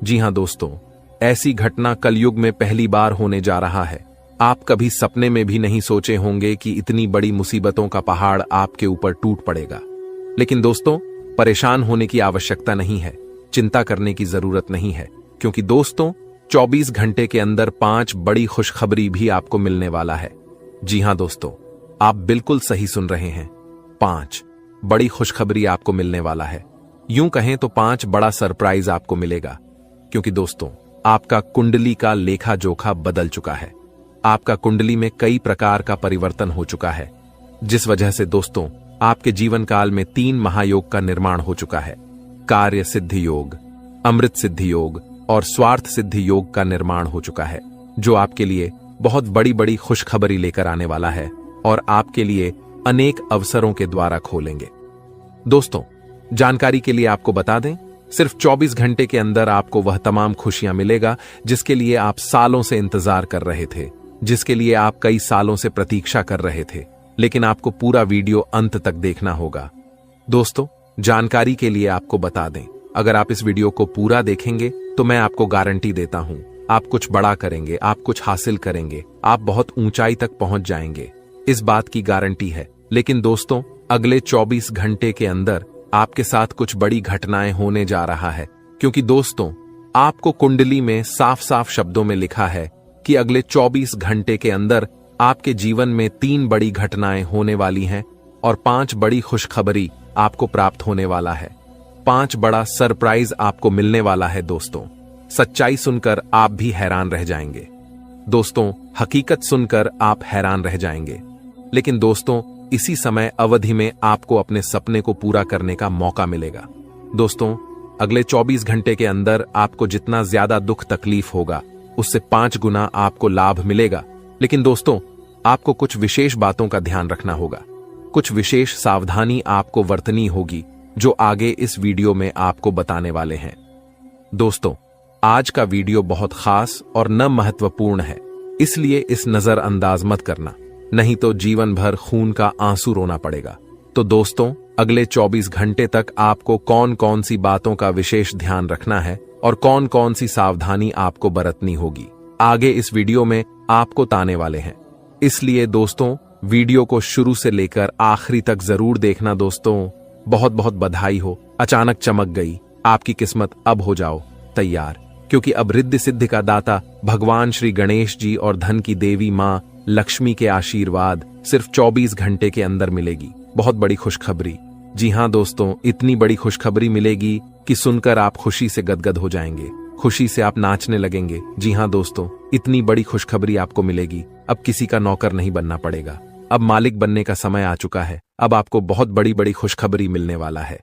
जी हां दोस्तों, ऐसी घटना कलयुग में पहली बार होने जा रहा है। आप कभी सपने में भी नहीं सोचे होंगे कि इतनी बड़ी मुसीबतों का पहाड़ आपके ऊपर टूट पड़ेगा। लेकिन दोस्तों, परेशान होने की आवश्यकता नहीं है, चिंता करने की जरूरत नहीं है, क्योंकि दोस्तों 24 घंटे के अंदर 5 बड़ी खुशखबरी भी आपको मिलने वाला है। जी हां दोस्तों, आप बिल्कुल सही सुन रहे हैं, 5 बड़ी खुशखबरी आपको मिलने वाला है। यूं कहें तो 5 बड़ा सरप्राइज आपको मिलेगा, क्योंकि दोस्तों आपका कुंडली का लेखा जोखा बदल चुका है। आपका कुंडली में कई प्रकार का परिवर्तन हो चुका है, जिस वजह से दोस्तों आपके जीवन काल में 3 महायोग का निर्माण हो चुका है। कार्य सिद्धि योग, अमृत सिद्धि योग और स्वार्थ सिद्धि योग का निर्माण हो चुका है, जो आपके लिए बहुत बड़ी बड़ी खुशखबरी लेकर आने वाला है और आपके लिए अनेक अवसरों के द्वारा खोलेंगे। दोस्तों, जानकारी के लिए आपको बता दें, सिर्फ 24 घंटे के अंदर आपको वह तमाम खुशियां मिलेगा जिसके लिए आप सालों से इंतजार कर रहे थे, जिसके लिए आप कई सालों से प्रतीक्षा कर रहे थे, लेकिन आपको पूरा वीडियो अंत तक देखना होगा। दोस्तों, जानकारी के लिए आपको बता दें, अगर आप इस वीडियो को पूरा देखेंगे तो मैं आपको गारंटी देता हूं, आप कुछ बड़ा करेंगे, आप कुछ हासिल करेंगे, आप बहुत ऊंचाई तक पहुंच जाएंगे, इस बात की गारंटी है। लेकिन दोस्तों, अगले 24 घंटे के अंदर आपके साथ कुछ बड़ी घटनाएं होने जा रहा है, क्योंकि दोस्तों आपको कुंडली में साफ साफ शब्दों में लिखा है कि अगले 24 घंटे के अंदर आपके जीवन में 3 बड़ी घटनाएं होने वाली हैं और 5 बड़ी खुशखबरी आपको प्राप्त होने वाला है। 5 बड़ा सरप्राइज आपको मिलने वाला है। दोस्तों, सच्चाई सुनकर आप भी हैरान रह जाएंगे। दोस्तों, हकीकत सुनकर आप हैरान रह जाएंगे। लेकिन दोस्तों, इसी समय अवधि में आपको अपने सपने को पूरा करने का मौका मिलेगा। दोस्तों, अगले 24 घंटे के अंदर आपको जितना ज्यादा दुख तकलीफ होगा, उससे 5 गुना आपको लाभ मिलेगा। लेकिन दोस्तों, आपको कुछ विशेष बातों का ध्यान रखना होगा, कुछ विशेष सावधानी आपको बरतनी होगी, जो आगे इस वीडियो में आपको बताने वाले हैं। दोस्तों, आज का वीडियो बहुत खास और न महत्वपूर्ण है, इसलिए इस नजरअंदाज मत करना, नहीं तो जीवन भर खून का आंसू रोना पड़ेगा। तो दोस्तों, अगले 24 घंटे तक आपको कौन कौन सी बातों का विशेष ध्यान रखना है और कौन कौन सी सावधानी आपको बरतनी होगी, आगे इस वीडियो में आपको ताने वाले हैं। इसलिए दोस्तों, वीडियो को शुरू से लेकर आखिरी तक जरूर देखना। दोस्तों, बहुत बहुत बधाई हो, अचानक चमक गई आपकी किस्मत। अब हो जाओ तैयार, क्योंकि अब रिद्धि सिद्धि का दाता भगवान श्री गणेश जी और धन की देवी मां लक्ष्मी के आशीर्वाद सिर्फ 24 घंटे के अंदर मिलेगी। बहुत बड़ी खुशखबरी। जी हां दोस्तों, इतनी बड़ी खुशखबरी मिलेगी कि सुनकर आप खुशी से गदगद हो जाएंगे, खुशी से आप नाचने लगेंगे। जी हां दोस्तों, इतनी बड़ी खुशखबरी आपको मिलेगी, अब किसी का नौकर नहीं बनना पड़ेगा, अब मालिक बनने का समय आ चुका है। अब आपको बहुत बड़ी बड़ी खुशखबरी मिलने वाला है।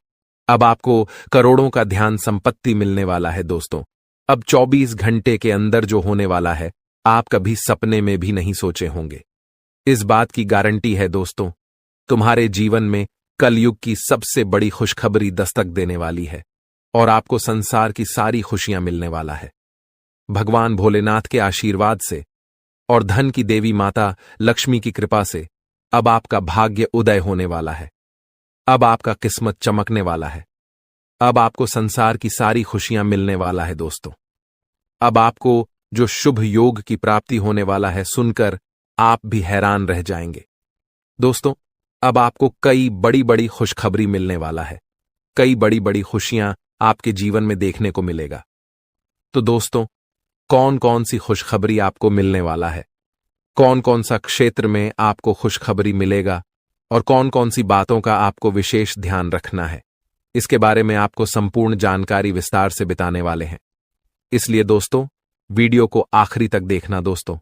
अब आपको करोड़ों का ध्यान संपत्ति मिलने वाला है। दोस्तों, अब 24 घंटे के अंदर जो होने वाला है, आप कभी सपने में भी नहीं सोचे होंगे। इस बात की गारंटी है दोस्तों, तुम्हारे जीवन में कलयुग की सबसे बड़ी खुशखबरी दस्तक देने वाली है और आपको संसार की सारी खुशियां मिलने वाला है। भगवान भोलेनाथ के आशीर्वाद से और धन की देवी माता लक्ष्मी की कृपा से अब आपका भाग्य उदय होने वाला है। अब आपका किस्मत चमकने वाला है। अब आपको संसार की सारी खुशियां मिलने वाला है। दोस्तों, अब आपको जो शुभ योग की प्राप्ति होने वाला है, सुनकर आप भी हैरान रह जाएंगे। दोस्तों, अब आपको कई बड़ी बड़ी खुशखबरी मिलने वाला है, कई बड़ी बड़ी खुशियां आपके जीवन में देखने को मिलेगा। तो दोस्तों, कौन कौन सी खुशखबरी आपको मिलने वाला है, कौन कौन सा क्षेत्र में आपको खुशखबरी मिलेगा और कौन कौन सी बातों का आपको विशेष ध्यान रखना है, इसके बारे में आपको संपूर्ण जानकारी विस्तार से बताने वाले हैं। इसलिए दोस्तों, वीडियो को आखिरी तक देखना। दोस्तों,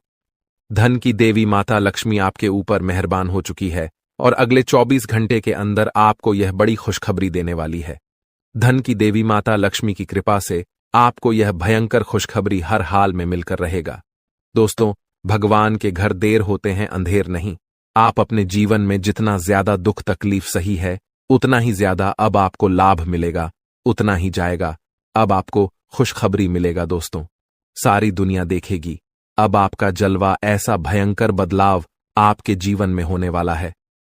धन की देवी माता लक्ष्मी आपके ऊपर मेहरबान हो चुकी है और अगले 24 घंटे के अंदर आपको यह बड़ी खुशखबरी देने वाली है। धन की देवी माता लक्ष्मी की कृपा से आपको यह भयंकर खुशखबरी हर हाल में मिलकर रहेगा। दोस्तों, भगवान के घर देर होते हैं, अंधेर नहीं। आप अपने जीवन में जितना ज्यादा दुख तकलीफ सही है, उतना ही ज्यादा अब आपको लाभ मिलेगा, उतना ही जाएगा। अब आपको खुशखबरी मिलेगा। दोस्तों, सारी दुनिया देखेगी। अब आपका जलवा, ऐसा भयंकर बदलाव आपके जीवन में होने वाला है।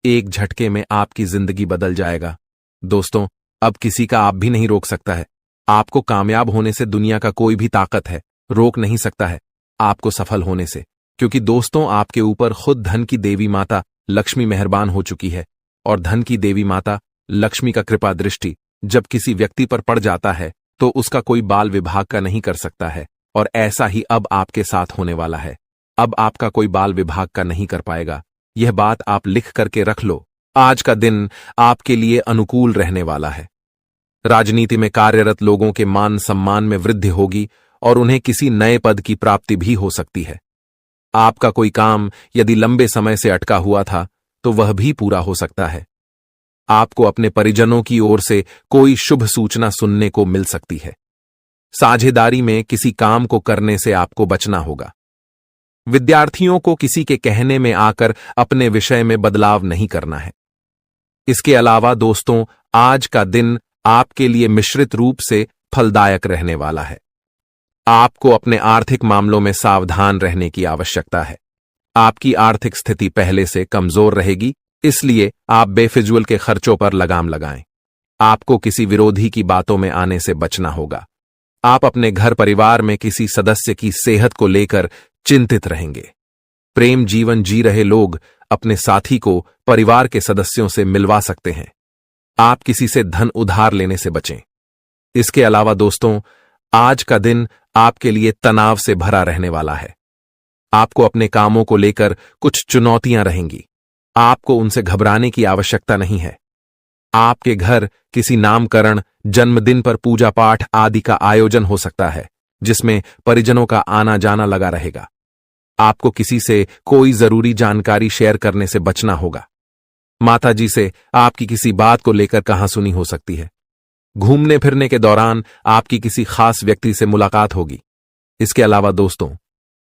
एक झटके में आपकी जिंदगी बदल जाएगा। दोस्तों, अब किसी का आप भी नहीं रोक सकता है। आपको कामयाब होने से दुनिया का कोई भी ताकत है रोक नहीं सकता है आपको सफल होने से, क्योंकि दोस्तों आपके ऊपर खुद धन की देवी माता लक्ष्मी मेहरबान हो चुकी है। और धन की देवी माता लक्ष्मी का कृपा दृष्टि जब किसी व्यक्ति पर पड़ जाता है तो उसका कोई बाल विभाग का नहीं कर सकता है। और ऐसा ही अब आपके साथ होने वाला है। अब आपका कोई बाल विभाग का नहीं कर पाएगा। यह बात आप लिख करके रख लो। आज का दिन आपके लिए अनुकूल रहने वाला है। राजनीति में कार्यरत लोगों के मान सम्मान में वृद्धि होगी और उन्हें किसी नए पद की प्राप्ति भी हो सकती है। आपका कोई काम यदि लंबे समय से अटका हुआ था तो वह भी पूरा हो सकता है। आपको अपने परिजनों की ओर से कोई शुभ सूचना सुनने को मिल सकती है। साझेदारी में किसी काम को करने से आपको बचना होगा। विद्यार्थियों को किसी के कहने में आकर अपने विषय में बदलाव नहीं करना है। इसके अलावा दोस्तों, आज का दिन आपके लिए मिश्रित रूप से फलदायक रहने वाला है। आपको अपने आर्थिक मामलों में सावधान रहने की आवश्यकता है। आपकी आर्थिक स्थिति पहले से कमजोर रहेगी, इसलिए आप बेफिजूल के खर्चों पर लगाम लगाएं। आपको किसी विरोधी की बातों में आने से बचना होगा। आप अपने घर परिवार में किसी सदस्य की सेहत को लेकर चिंतित रहेंगे। प्रेम जीवन जी रहे लोग अपने साथी को परिवार के सदस्यों से मिलवा सकते हैं। आप किसी से धन उधार लेने से बचें। इसके अलावा दोस्तों, आज का दिन आपके लिए तनाव से भरा रहने वाला है। आपको अपने कामों को लेकर कुछ चुनौतियां रहेंगी। आपको उनसे घबराने की आवश्यकता नहीं है। आपके घर किसी नामकरण, जन्मदिन पर पूजा पाठ आदि का आयोजन हो सकता है, जिसमें परिजनों का आना जाना लगा रहेगा। आपको किसी से कोई जरूरी जानकारी शेयर करने से बचना होगा। माताजी से आपकी किसी बात को लेकर कहासुनी हो सकती है। घूमने फिरने के दौरान आपकी किसी खास व्यक्ति से मुलाकात होगी। इसके अलावा दोस्तों,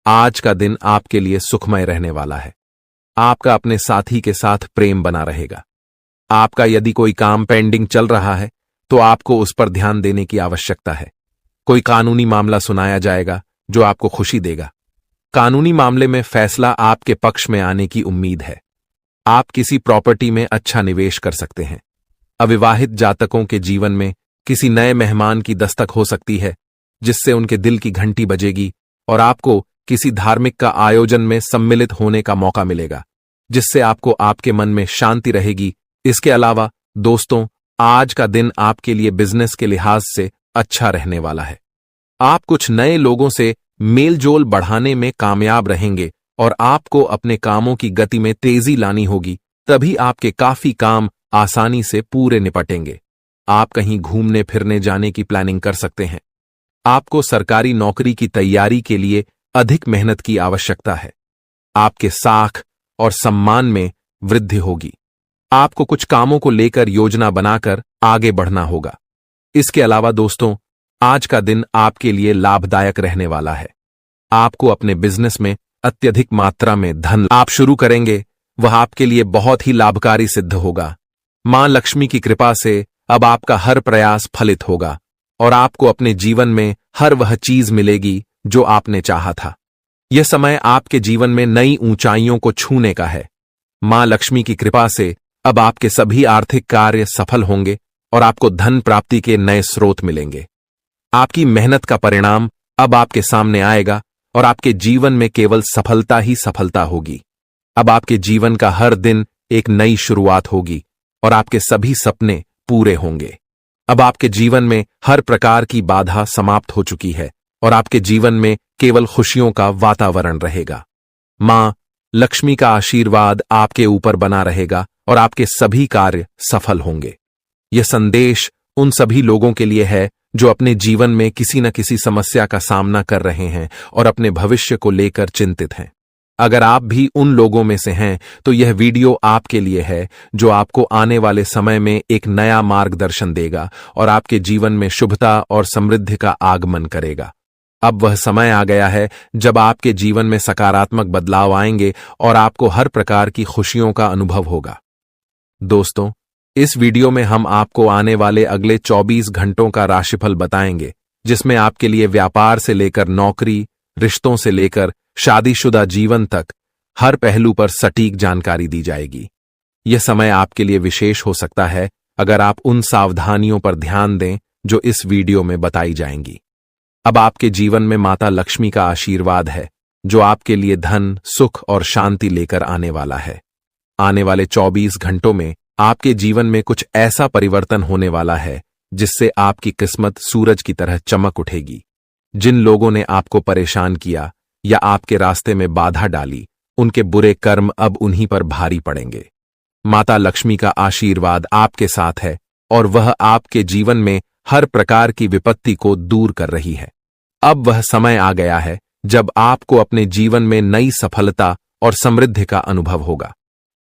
आज का दिन आपके लिए सुखमय रहने वाला है। आपका अपने साथी के साथ प्रेम बना रहेगा। आपका यदि कोई काम पेंडिंग चल रहा है तो आपको उस पर ध्यान देने की आवश्यकता है। कोई कानूनी मामला सुनाया जाएगा जो आपको खुशी देगा। कानूनी मामले में फैसला आपके पक्ष में आने की उम्मीद है। आप किसी प्रॉपर्टी में अच्छा निवेश कर सकते हैं। अविवाहित जातकों के जीवन में किसी नए मेहमान की दस्तक हो सकती है, जिससे उनके दिल की घंटी बजेगी और आपको किसी धार्मिक का आयोजन में सम्मिलित होने का मौका मिलेगा, जिससे आपको आपके मन में शांति रहेगी। इसके अलावा दोस्तों, आज का दिन आपके लिए बिजनेस के लिहाज से अच्छा रहने वाला है। आप कुछ नए लोगों से मेलजोल बढ़ाने में कामयाब रहेंगे और आपको अपने कामों की गति में तेजी लानी होगी, तभी आपके काफी काम आसानी से पूरे निपटेंगे। आप कहीं घूमने फिरने जाने की प्लानिंग कर सकते हैं। आपको सरकारी नौकरी की तैयारी के लिए अधिक मेहनत की आवश्यकता है। आपके साख और सम्मान में वृद्धि होगी। आपको कुछ कामों को लेकर योजना बनाकर आगे बढ़ना होगा। इसके अलावा दोस्तों, आज का दिन आपके लिए लाभदायक रहने वाला है। आपको अपने बिजनेस में अत्यधिक मात्रा में धन आप शुरू करेंगे, वह आपके लिए बहुत ही लाभकारी सिद्ध होगा। मां लक्ष्मी की कृपा से अब आपका हर प्रयास फलित होगा और आपको अपने जीवन में हर वह चीज मिलेगी जो आपने चाहा था। यह समय आपके जीवन में नई ऊंचाइयों को छूने का है। मां लक्ष्मी की कृपा से अब आपके सभी आर्थिक कार्य सफल होंगे और आपको धन प्राप्ति के नए स्रोत मिलेंगे। आपकी मेहनत का परिणाम अब आपके सामने आएगा और आपके जीवन में केवल सफलता ही सफलता होगी। अब आपके जीवन का हर दिन एक नई शुरुआत होगी और आपके सभी सपने पूरे होंगे। अब आपके जीवन में हर प्रकार की बाधा समाप्त हो चुकी है और आपके जीवन में केवल खुशियों का वातावरण रहेगा। मां लक्ष्मी का आशीर्वाद आपके ऊपर बना रहेगा और आपके सभी कार्य सफल होंगे। यह संदेश उन सभी लोगों के लिए है जो अपने जीवन में किसी न किसी समस्या का सामना कर रहे हैं और अपने भविष्य को लेकर चिंतित हैं। अगर आप भी उन लोगों में से हैं तो यह वीडियो आपके लिए है, जो आपको आने वाले समय में एक नया मार्गदर्शन देगा और आपके जीवन में शुभता और समृद्धि का आगमन करेगा। अब वह समय आ गया है जब आपके जीवन में सकारात्मक बदलाव आएंगे और आपको हर प्रकार की खुशियों का अनुभव होगा। दोस्तों, इस वीडियो में हम आपको आने वाले अगले 24 घंटों का राशिफल बताएंगे, जिसमें आपके लिए व्यापार से लेकर नौकरी, रिश्तों से लेकर शादीशुदा जीवन तक हर पहलू पर सटीक जानकारी दी जाएगी। यह समय आपके लिए विशेष हो सकता है अगर आप उन सावधानियों पर ध्यान दें जो इस वीडियो में बताई जाएंगी। अब आपके जीवन में माता लक्ष्मी का आशीर्वाद है जो आपके लिए धन, सुख और शांति लेकर आने वाला है। आने वाले 24 घंटों में आपके जीवन में कुछ ऐसा परिवर्तन होने वाला है जिससे आपकी किस्मत सूरज की तरह चमक उठेगी। जिन लोगों ने आपको परेशान किया या आपके रास्ते में बाधा डाली, उनके बुरे कर्म अब उन्हीं पर भारी पड़ेंगे। माता लक्ष्मी का आशीर्वाद आपके साथ है और वह आपके जीवन में हर प्रकार की विपत्ति को दूर कर रही है। अब वह समय आ गया है जब आपको अपने जीवन में नई सफलता और समृद्धि का अनुभव होगा।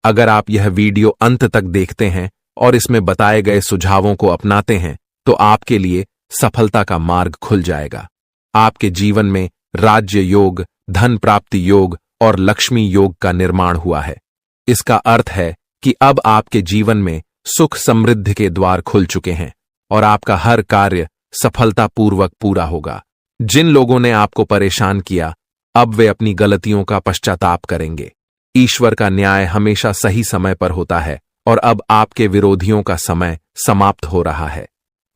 अगर आप यह वीडियो अंत तक देखते हैं और इसमें बताए गए सुझावों को अपनाते हैं तो आपके लिए सफलता का मार्ग खुल जाएगा। आपके जीवन में राज्य योग, धन प्राप्ति योग और लक्ष्मी योग का निर्माण हुआ है। इसका अर्थ है कि अब आपके जीवन में सुख समृद्धि के द्वार खुल चुके हैं और आपका हर कार्य सफलतापूर्वक पूरा होगा। जिन लोगों ने आपको परेशान किया, अब वे अपनी गलतियों का पश्चाताप करेंगे। ईश्वर का न्याय हमेशा सही समय पर होता है और अब आपके विरोधियों का समय समाप्त हो रहा है।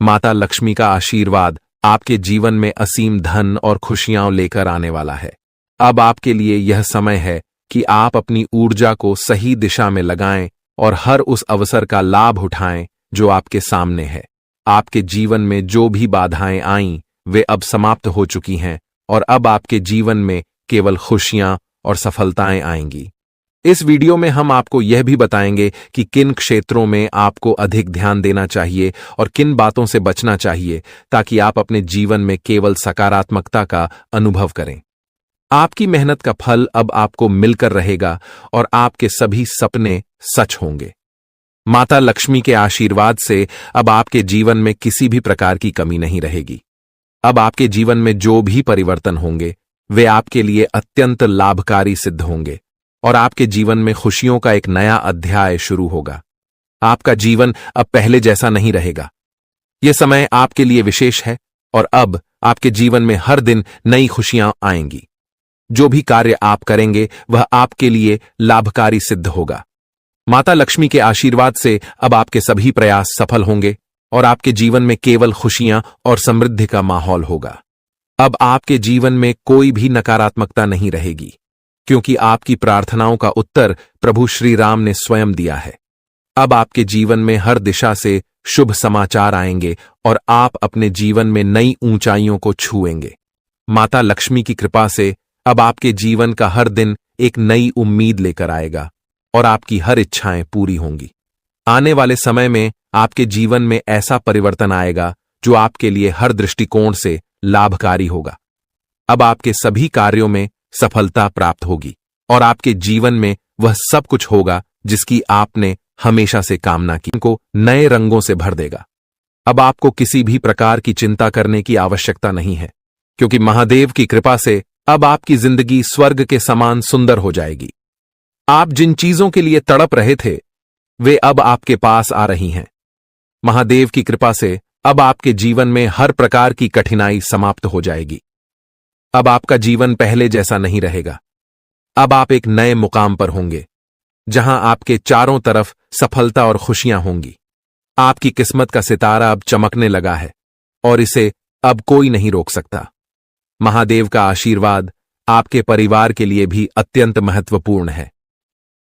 माता लक्ष्मी का आशीर्वाद आपके जीवन में असीम धन और खुशियां लेकर आने वाला है। अब आपके लिए यह समय है कि आप अपनी ऊर्जा को सही दिशा में लगाएं और हर उस अवसर का लाभ उठाएं जो आपके सामने है। आपके जीवन में जो भी बाधाएं आईं, वे अब समाप्त हो चुकी हैं और अब आपके जीवन में केवल खुशियां और सफलताएं आएंगी। इस वीडियो में हम आपको यह भी बताएंगे कि किन क्षेत्रों में आपको अधिक ध्यान देना चाहिए और किन बातों से बचना चाहिए ताकि आप अपने जीवन में केवल सकारात्मकता का अनुभव करें। आपकी मेहनत का फल अब आपको मिलकर रहेगा और आपके सभी सपने सच होंगे। माता लक्ष्मी के आशीर्वाद से अब आपके जीवन में किसी भी प्रकार की कमी नहीं रहेगी। अब आपके जीवन में जो भी परिवर्तन होंगे, वे आपके लिए अत्यंत लाभकारी सिद्ध होंगे और आपके जीवन में खुशियों का एक नया अध्याय शुरू होगा। आपका जीवन अब पहले जैसा नहीं रहेगा। यह समय आपके लिए विशेष है और अब आपके जीवन में हर दिन नई खुशियां आएंगी। जो भी कार्य आप करेंगे वह आपके लिए लाभकारी सिद्ध होगा। माता लक्ष्मी के आशीर्वाद से अब आपके सभी प्रयास सफल होंगे और आपके जीवन में केवल खुशियां और समृद्धि का माहौल होगा। अब आपके जीवन में कोई भी नकारात्मकता नहीं रहेगी क्योंकि आपकी प्रार्थनाओं का उत्तर प्रभु श्री राम ने स्वयं दिया है। अब आपके जीवन में हर दिशा से शुभ समाचार आएंगे और आप अपने जीवन में नई ऊंचाइयों को छुएंगे। माता लक्ष्मी की कृपा से अब आपके जीवन का हर दिन एक नई उम्मीद लेकर आएगा और आपकी हर इच्छाएं पूरी होंगी। आने वाले समय में आपके जीवन में ऐसा परिवर्तन आएगा जो आपके लिए हर दृष्टिकोण से लाभकारी होगा। अब आपके सभी कार्यों में सफलता प्राप्त होगी और आपके जीवन में वह सब कुछ होगा जिसकी आपने हमेशा से कामना की, को नए रंगों से भर देगा। अब आपको किसी भी प्रकार की चिंता करने की आवश्यकता नहीं है क्योंकि महादेव की कृपा से अब आपकी जिंदगी स्वर्ग के समान सुंदर हो जाएगी। आप जिन चीजों के लिए तड़प रहे थे, वे अब आपके पास आ रही हैं। महादेव की कृपा से अब आपके जीवन में हर प्रकार की कठिनाई समाप्त हो जाएगी। अब आपका जीवन पहले जैसा नहीं रहेगा। अब आप एक नए मुकाम पर होंगे जहां आपके चारों तरफ सफलता और खुशियां होंगी। आपकी किस्मत का सितारा अब चमकने लगा है और इसे अब कोई नहीं रोक सकता। महादेव का आशीर्वाद आपके परिवार के लिए भी अत्यंत महत्वपूर्ण है।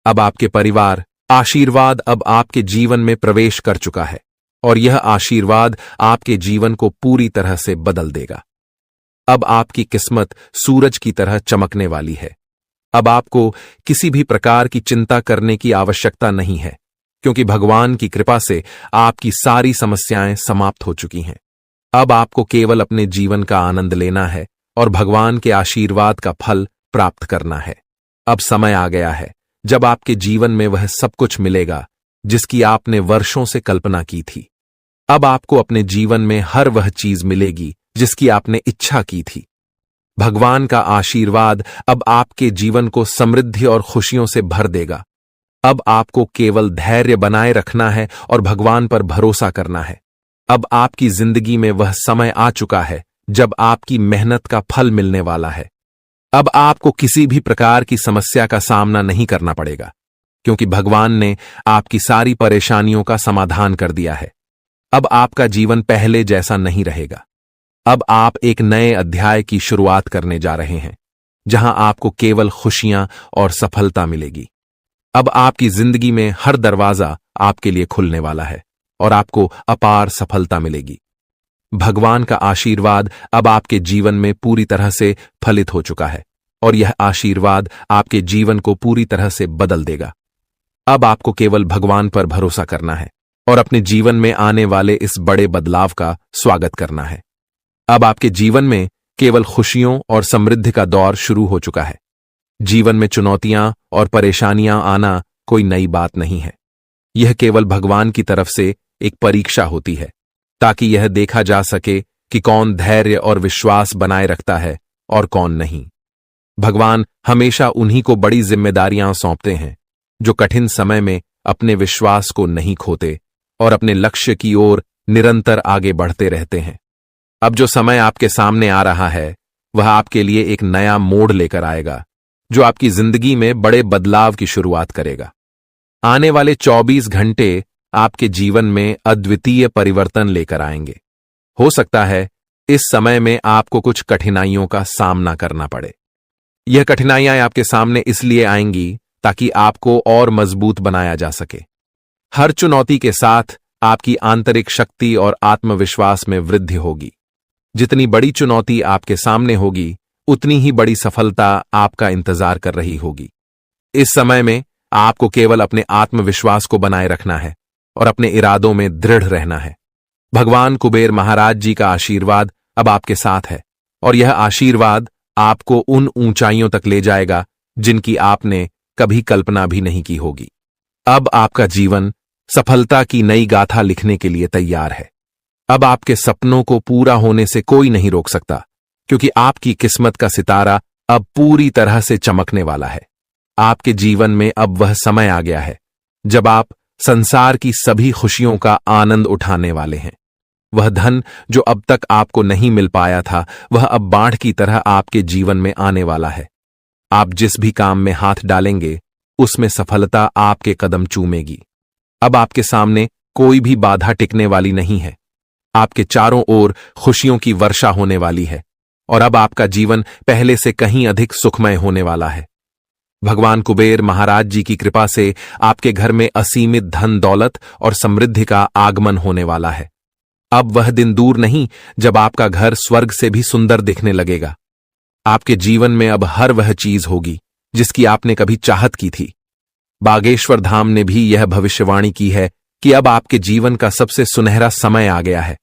अब आपके परिवार आशीर्वाद अब आपके जीवन में प्रवेश कर चुका है और यह आशीर्वाद आपके जीवन को पूरी तरह से बदल देगा। अब आपकी किस्मत सूरज की तरह चमकने वाली है। अब आपको किसी भी प्रकार की चिंता करने की आवश्यकता नहीं है क्योंकि भगवान की कृपा से आपकी सारी समस्याएं समाप्त हो चुकी हैं। अब आपको केवल अपने जीवन का आनंद लेना है और भगवान के आशीर्वाद का फल प्राप्त करना है। अब समय आ गया है जब आपके जीवन में वह सब कुछ मिलेगा जिसकी आपने वर्षों से कल्पना की थी। अब आपको अपने जीवन में हर वह चीज मिलेगी जिसकी आपने इच्छा की थी। भगवान का आशीर्वाद अब आपके जीवन को समृद्धि और खुशियों से भर देगा। अब आपको केवल धैर्य बनाए रखना है और भगवान पर भरोसा करना है। अब आपकी जिंदगी में वह समय आ चुका है जब आपकी मेहनत का फल मिलने वाला है। अब आपको किसी भी प्रकार की समस्या का सामना नहीं करना पड़ेगा क्योंकि भगवान ने आपकी सारी परेशानियों का समाधान कर दिया है। अब आपका जीवन पहले जैसा नहीं रहेगा। अब आप एक नए अध्याय की शुरुआत करने जा रहे हैं, जहां आपको केवल खुशियां और सफलता मिलेगी। अब आपकी जिंदगी में हर दरवाजा आपके लिए खुलने वाला है और आपको अपार सफलता मिलेगी। भगवान का आशीर्वाद अब आपके जीवन में पूरी तरह से फलित हो चुका है और यह आशीर्वाद आपके जीवन को पूरी तरह से बदल देगा। अब आपको केवल भगवान पर भरोसा करना है और अपने जीवन में आने वाले इस बड़े बदलाव का स्वागत करना है। अब आपके जीवन में केवल खुशियों और समृद्धि का दौर शुरू हो चुका है। जीवन में चुनौतियां और परेशानियां आना कोई नई बात नहीं है। यह केवल भगवान की तरफ से एक परीक्षा होती है, ताकि यह देखा जा सके कि कौन धैर्य और विश्वास बनाए रखता है और कौन नहीं। भगवान हमेशा उन्हीं को बड़ी जिम्मेदारियां सौंपते हैं जो कठिन समय में अपने विश्वास को नहीं खोते और अपने लक्ष्य की ओर निरंतर आगे बढ़ते रहते हैं। अब जो समय आपके सामने आ रहा है, वह आपके लिए एक नया मोड़ लेकर आएगा, जो आपकी जिंदगी में बड़े बदलाव की शुरुआत करेगा। आने वाले 24 घंटे आपके जीवन में अद्वितीय परिवर्तन लेकर आएंगे। हो सकता है इस समय में आपको कुछ कठिनाइयों का सामना करना पड़े। यह कठिनाइयां आपके सामने इसलिए आएंगी ताकि आपको और मजबूत बनाया जा सके। हर चुनौती के साथ आपकी आंतरिक शक्ति और आत्मविश्वास में वृद्धि होगी। जितनी बड़ी चुनौती आपके सामने होगी, उतनी ही बड़ी सफलता आपका इंतजार कर रही होगी। इस समय में आपको केवल अपने आत्मविश्वास को बनाए रखना है और अपने इरादों में दृढ़ रहना है। भगवान कुबेर महाराज जी का आशीर्वाद अब आपके साथ है और यह आशीर्वाद आपको उन ऊंचाइयों तक ले जाएगा जिनकी आपने कभी कल्पना भी नहीं की होगी। अब आपका जीवन सफलता की नई गाथा लिखने के लिए तैयार है। अब आपके सपनों को पूरा होने से कोई नहीं रोक सकता, क्योंकि आपकी किस्मत का सितारा अब पूरी तरह से चमकने वाला है। आपके जीवन में अब वह समय आ गया है जब आप संसार की सभी खुशियों का आनंद उठाने वाले हैं। वह धन जो अब तक आपको नहीं मिल पाया था, वह अब बाढ़ की तरह आपके जीवन में आने वाला है। आप जिस भी काम में हाथ डालेंगे, उसमें सफलता आपके कदम चूमेगी। अब आपके सामने कोई भी बाधा टिकने वाली नहीं है। आपके चारों ओर खुशियों की वर्षा होने वाली है और अब आपका जीवन पहले से कहीं अधिक सुखमय होने वाला है। भगवान कुबेर महाराज जी की कृपा से आपके घर में असीमित धन दौलत और समृद्धि का आगमन होने वाला है। अब वह दिन दूर नहीं जब आपका घर स्वर्ग से भी सुंदर दिखने लगेगा। आपके जीवन में अब हर वह चीज होगी जिसकी आपने कभी चाहत की थी। बागेश्वर धाम ने भी यह भविष्यवाणी की है कि अब आपके जीवन का सबसे सुनहरा समय आ गया है।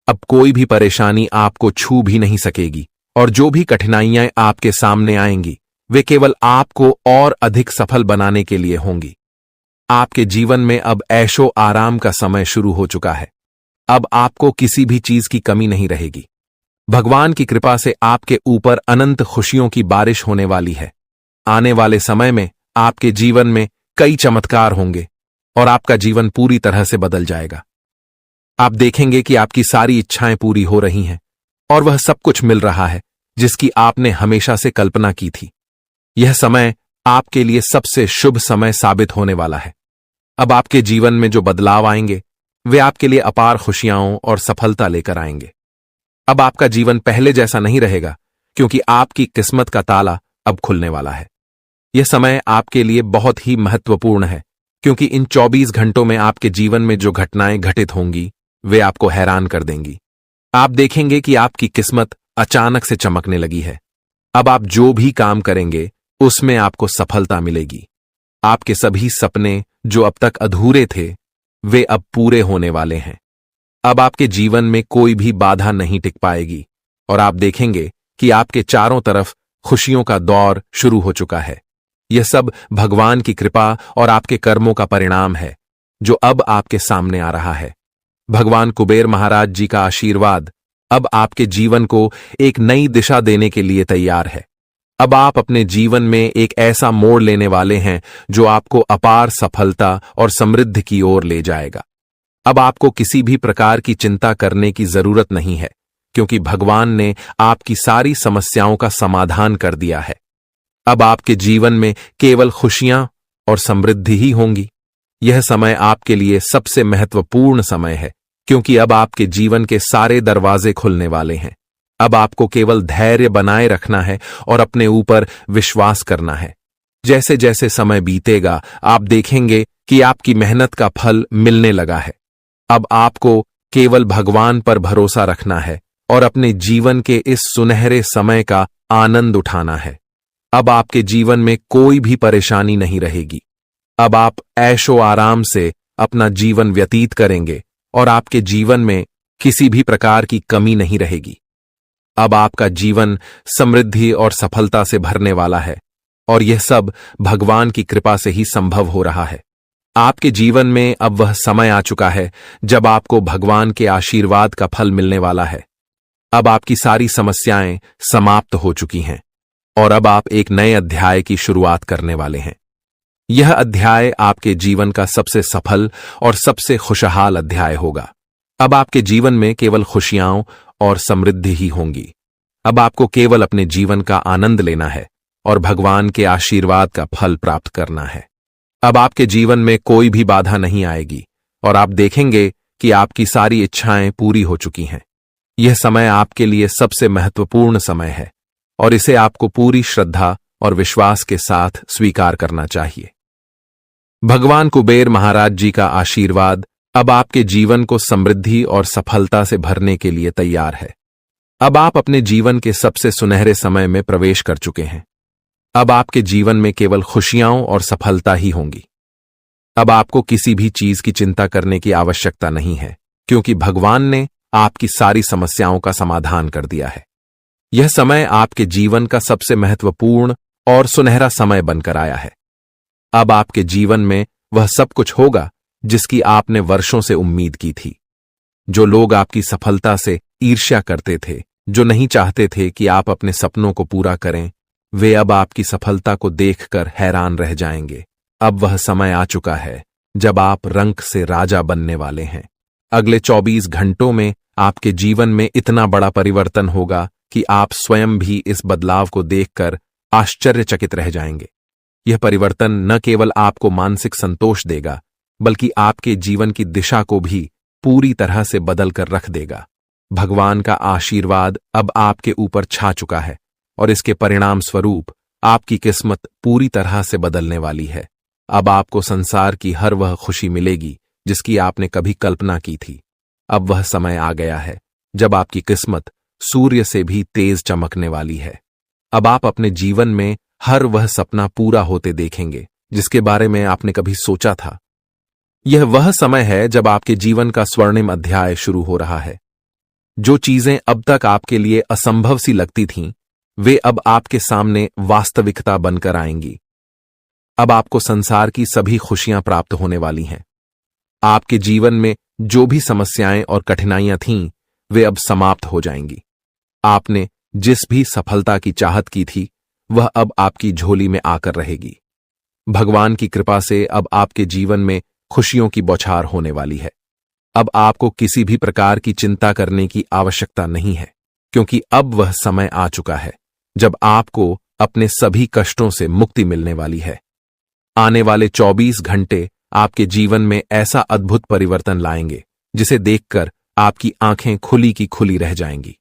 अब कोई भी परेशानी आपको छू भी नहीं सकेगी और जो भी कठिनाइयां आपके सामने आएंगी, वे केवल आपको और अधिक सफल बनाने के लिए होंगी। आपके जीवन में अब ऐशो आराम का समय शुरू हो चुका है। अब आपको किसी भी चीज की कमी नहीं रहेगी। भगवान की कृपा से आपके ऊपर अनंत खुशियों की बारिश होने वाली है। आने वाले समय में आपके जीवन में कई चमत्कार होंगे और आपका जीवन पूरी तरह से बदल जाएगा। आप देखेंगे कि आपकी सारी इच्छाएं पूरी हो रही हैं और वह सब कुछ मिल रहा है जिसकी आपने हमेशा से कल्पना की थी। यह समय आपके लिए सबसे शुभ समय साबित होने वाला है। अब आपके जीवन में जो बदलाव आएंगे, वे आपके लिए अपार खुशियां और सफलता लेकर आएंगे। अब आपका जीवन पहले जैसा नहीं रहेगा, क्योंकि आपकी किस्मत का ताला अब खुलने वाला है। यह समय आपके लिए बहुत ही महत्वपूर्ण है, क्योंकि इन 24 घंटों में आपके जीवन में जो घटनाएं घटित होंगी, वे आपको हैरान कर देंगी। आप देखेंगे कि आपकी किस्मत अचानक से चमकने लगी है। अब आप जो भी काम करेंगे, उसमें आपको सफलता मिलेगी। आपके सभी सपने जो अब तक अधूरे थे, वे अब पूरे होने वाले हैं। अब आपके जीवन में कोई भी बाधा नहीं टिक पाएगी और आप देखेंगे कि आपके चारों तरफ खुशियों का दौर शुरू हो चुका है। यह सब भगवान की कृपा और आपके कर्मों का परिणाम है, जो अब आपके सामने आ रहा है। भगवान कुबेर महाराज जी का आशीर्वाद अब आपके जीवन को एक नई दिशा देने के लिए तैयार है। अब आप अपने जीवन में एक ऐसा मोड़ लेने वाले हैं जो आपको अपार सफलता और समृद्धि की ओर ले जाएगा। अब आपको किसी भी प्रकार की चिंता करने की जरूरत नहीं है, क्योंकि भगवान ने आपकी सारी समस्याओं का समाधान कर दिया है। अब आपके जीवन में केवल खुशियां और समृद्धि ही होंगी। यह समय आपके लिए सबसे महत्वपूर्ण समय है, क्योंकि अब आपके जीवन के सारे दरवाजे खुलने वाले हैं। अब आपको केवल धैर्य बनाए रखना है और अपने ऊपर विश्वास करना है। जैसे जैसे समय बीतेगा, आप देखेंगे कि आपकी मेहनत का फल मिलने लगा है। अब आपको केवल भगवान पर भरोसा रखना है और अपने जीवन के इस सुनहरे समय का आनंद उठाना है। अब आपके जीवन में कोई भी परेशानी नहीं रहेगी। अब आप ऐशो आराम से अपना जीवन व्यतीत करेंगे और आपके जीवन में किसी भी प्रकार की कमी नहीं रहेगी। अब आपका जीवन समृद्धि और सफलता से भरने वाला है, और यह सब भगवान की कृपा से ही संभव हो रहा है। आपके जीवन में अब वह समय आ चुका है जब आपको भगवान के आशीर्वाद का फल मिलने वाला है। अब आपकी सारी समस्याएं समाप्त हो चुकी हैं और अब आप एक नए अध्याय की शुरुआत करने वाले हैं। यह अध्याय आपके जीवन का सबसे सफल और सबसे खुशहाल अध्याय होगा। अब आपके जीवन में केवल खुशियां और समृद्धि ही होंगी। अब आपको केवल अपने जीवन का आनंद लेना है और भगवान के आशीर्वाद का फल प्राप्त करना है। अब आपके जीवन में कोई भी बाधा नहीं आएगी और आप देखेंगे कि आपकी सारी इच्छाएं पूरी हो चुकी हैं। यह समय आपके लिए सबसे महत्वपूर्ण समय है और इसे आपको पूरी श्रद्धा और विश्वास के साथ स्वीकार करना चाहिए। भगवान कुबेर महाराज जी का आशीर्वाद अब आपके जीवन को समृद्धि और सफलता से भरने के लिए तैयार है। अब आप अपने जीवन के सबसे सुनहरे समय में प्रवेश कर चुके हैं। अब आपके जीवन में केवल खुशियां और सफलता ही होंगी। अब आपको किसी भी चीज की चिंता करने की आवश्यकता नहीं है, क्योंकि भगवान ने आपकी सारी समस्याओं का समाधान कर दिया है। यह समय आपके जीवन का सबसे महत्वपूर्ण और सुनहरा समय बनकर आया है। अब आपके जीवन में वह सब कुछ होगा जिसकी आपने वर्षों से उम्मीद की थी। जो लोग आपकी सफलता से ईर्ष्या करते थे, जो नहीं चाहते थे कि आप अपने सपनों को पूरा करें, वे अब आपकी सफलता को देखकर हैरान रह जाएंगे। अब वह समय आ चुका है जब आप रंक से राजा बनने वाले हैं। अगले 24 घंटों में आपके जीवन में इतना बड़ा परिवर्तन होगा कि आप स्वयं भी इस बदलाव को देखकर आश्चर्यचकित रह जाएंगे। यह परिवर्तन न केवल आपको मानसिक संतोष देगा, बल्कि आपके जीवन की दिशा को भी पूरी तरह से बदल कर रख देगा। भगवान का आशीर्वाद अब आपके ऊपर छा चुका है और इसके परिणाम स्वरूप आपकी किस्मत पूरी तरह से बदलने वाली है। अब आपको संसार की हर वह खुशी मिलेगी जिसकी आपने कभी कल्पना की थी। अब वह समय आ गया है जब आपकी किस्मत सूर्य से भी तेज चमकने वाली है। अब आप अपने जीवन में हर वह सपना पूरा होते देखेंगे जिसके बारे में आपने कभी सोचा था। यह वह समय है जब आपके जीवन का स्वर्णिम अध्याय शुरू हो रहा है। जो चीजें अब तक आपके लिए असंभव सी लगती थीं, वे अब आपके सामने वास्तविकता बनकर आएंगी। अब आपको संसार की सभी खुशियां प्राप्त होने वाली हैं। आपके जीवन में जो भी समस्याएं और कठिनाइयां थीं, वे अब समाप्त हो जाएंगी। आपने जिस भी सफलता की चाहत की थी, वह अब आपकी झोली में आकर रहेगी। भगवान की कृपा से अब आपके जीवन में खुशियों की बौछार होने वाली है। अब आपको किसी भी प्रकार की चिंता करने की आवश्यकता नहीं है, क्योंकि अब वह समय आ चुका है जब आपको अपने सभी कष्टों से मुक्ति मिलने वाली है। आने वाले 24 घंटे आपके जीवन में ऐसा अद्भुत परिवर्तन लाएंगे जिसे देखकर आपकी आंखें खुली की खुली रह जाएंगी।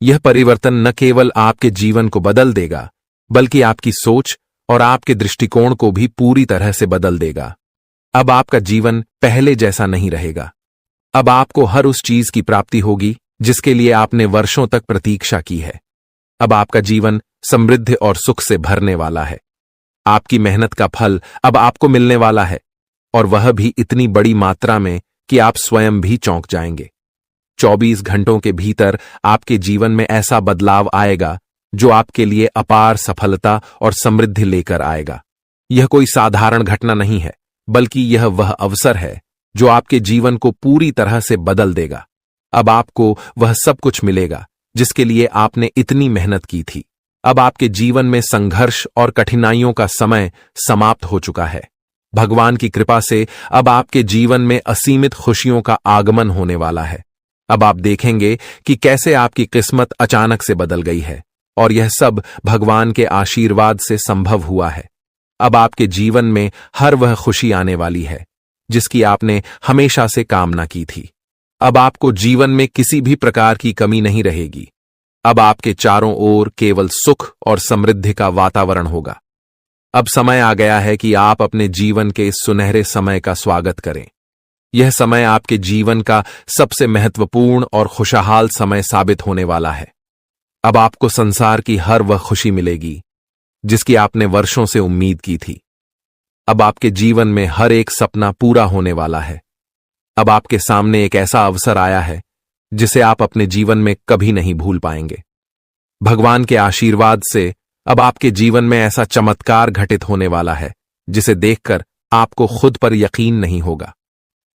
यह परिवर्तन न केवल आपके जीवन को बदल देगा, बल्कि आपकी सोच और आपके दृष्टिकोण को भी पूरी तरह से बदल देगा। अब आपका जीवन पहले जैसा नहीं रहेगा। अब आपको हर उस चीज की प्राप्ति होगी जिसके लिए आपने वर्षों तक प्रतीक्षा की है। अब आपका जीवन समृद्धि और सुख से भरने वाला है। आपकी मेहनत का फल अब आपको मिलने वाला है, और वह भी इतनी बड़ी मात्रा में कि आप स्वयं भी चौंक जाएंगे। 24 घंटों के भीतर आपके जीवन में ऐसा बदलाव आएगा जो आपके लिए अपार सफलता और समृद्धि लेकर आएगा। यह कोई साधारण घटना नहीं है, बल्कि यह वह अवसर है जो आपके जीवन को पूरी तरह से बदल देगा। अब आपको वह सब कुछ मिलेगा जिसके लिए आपने इतनी मेहनत की थी। अब आपके जीवन में संघर्ष और कठिनाइयों का समय समाप्त हो चुका है। भगवान की कृपा से अब आपके जीवन में असीमित खुशियों का आगमन होने वाला है। अब आप देखेंगे कि कैसे आपकी किस्मत अचानक से बदल गई है, और यह सब भगवान के आशीर्वाद से संभव हुआ है। अब आपके जीवन में हर वह खुशी आने वाली है जिसकी आपने हमेशा से कामना की थी। अब आपको जीवन में किसी भी प्रकार की कमी नहीं रहेगी। अब आपके चारों ओर केवल सुख और समृद्धि का वातावरण होगा। अब समय आ गया है कि आप अपने जीवन के इस सुनहरे समय का स्वागत करें। यह समय आपके जीवन का सबसे महत्वपूर्ण और खुशहाल समय साबित होने वाला है। अब आपको संसार की हर वह खुशी मिलेगी जिसकी आपने वर्षों से उम्मीद की थी। अब आपके जीवन में हर एक सपना पूरा होने वाला है। अब आपके सामने एक ऐसा अवसर आया है जिसे आप अपने जीवन में कभी नहीं भूल पाएंगे। भगवान के आशीर्वाद से अब आपके जीवन में ऐसा चमत्कार घटित होने वाला है जिसे देखकर आपको खुद पर यकीन नहीं होगा।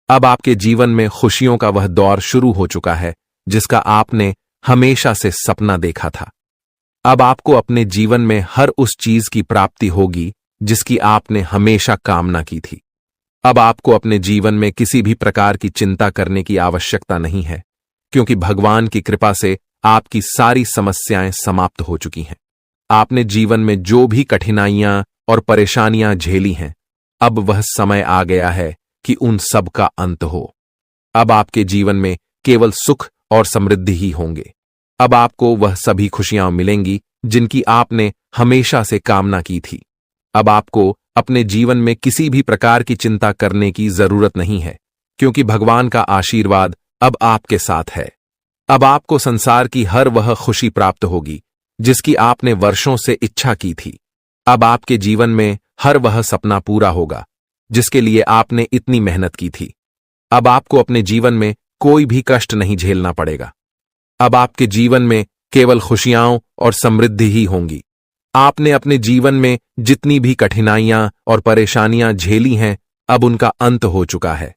अब आपके जीवन में खुशियों का वह दौर शुरू हो चुका है जिसका आपने हमेशा से सपना देखा था। अब आपको अपने जीवन में हर उस चीज की प्राप्ति होगी जिसकी आपने हमेशा कामना की थी। अब आपको अपने जीवन में किसी भी प्रकार की चिंता करने की आवश्यकता नहीं है, क्योंकि भगवान की कृपा से आपकी सारी समस्याएं समाप्त हो चुकी हैं। आपने जीवन में जो भी कठिनाइयां और परेशानियां झेली हैं, अब वह समय आ गया है कि उन सब का अंत हो। अब आपके जीवन में केवल सुख और समृद्धि ही होंगे। अब आपको वह सभी खुशियां मिलेंगी जिनकी आपने हमेशा से कामना की थी। अब आपको अपने जीवन में किसी भी प्रकार की चिंता करने की जरूरत नहीं है, क्योंकि भगवान का आशीर्वाद अब आपके साथ है। अब आपको संसार की हर वह खुशी प्राप्त होगी जिसकी आपने वर्षों से इच्छा की थी। अब आपके जीवन में हर वह सपना पूरा होगा जिसके लिए आपने इतनी मेहनत की थी। अब आपको अपने जीवन में कोई भी कष्ट नहीं झेलना पड़ेगा। अब आपके जीवन में केवल खुशियां और समृद्धि ही होंगी। आपने अपने जीवन में जितनी भी कठिनाइयां और परेशानियां झेली हैं, अब उनका अंत हो चुका है।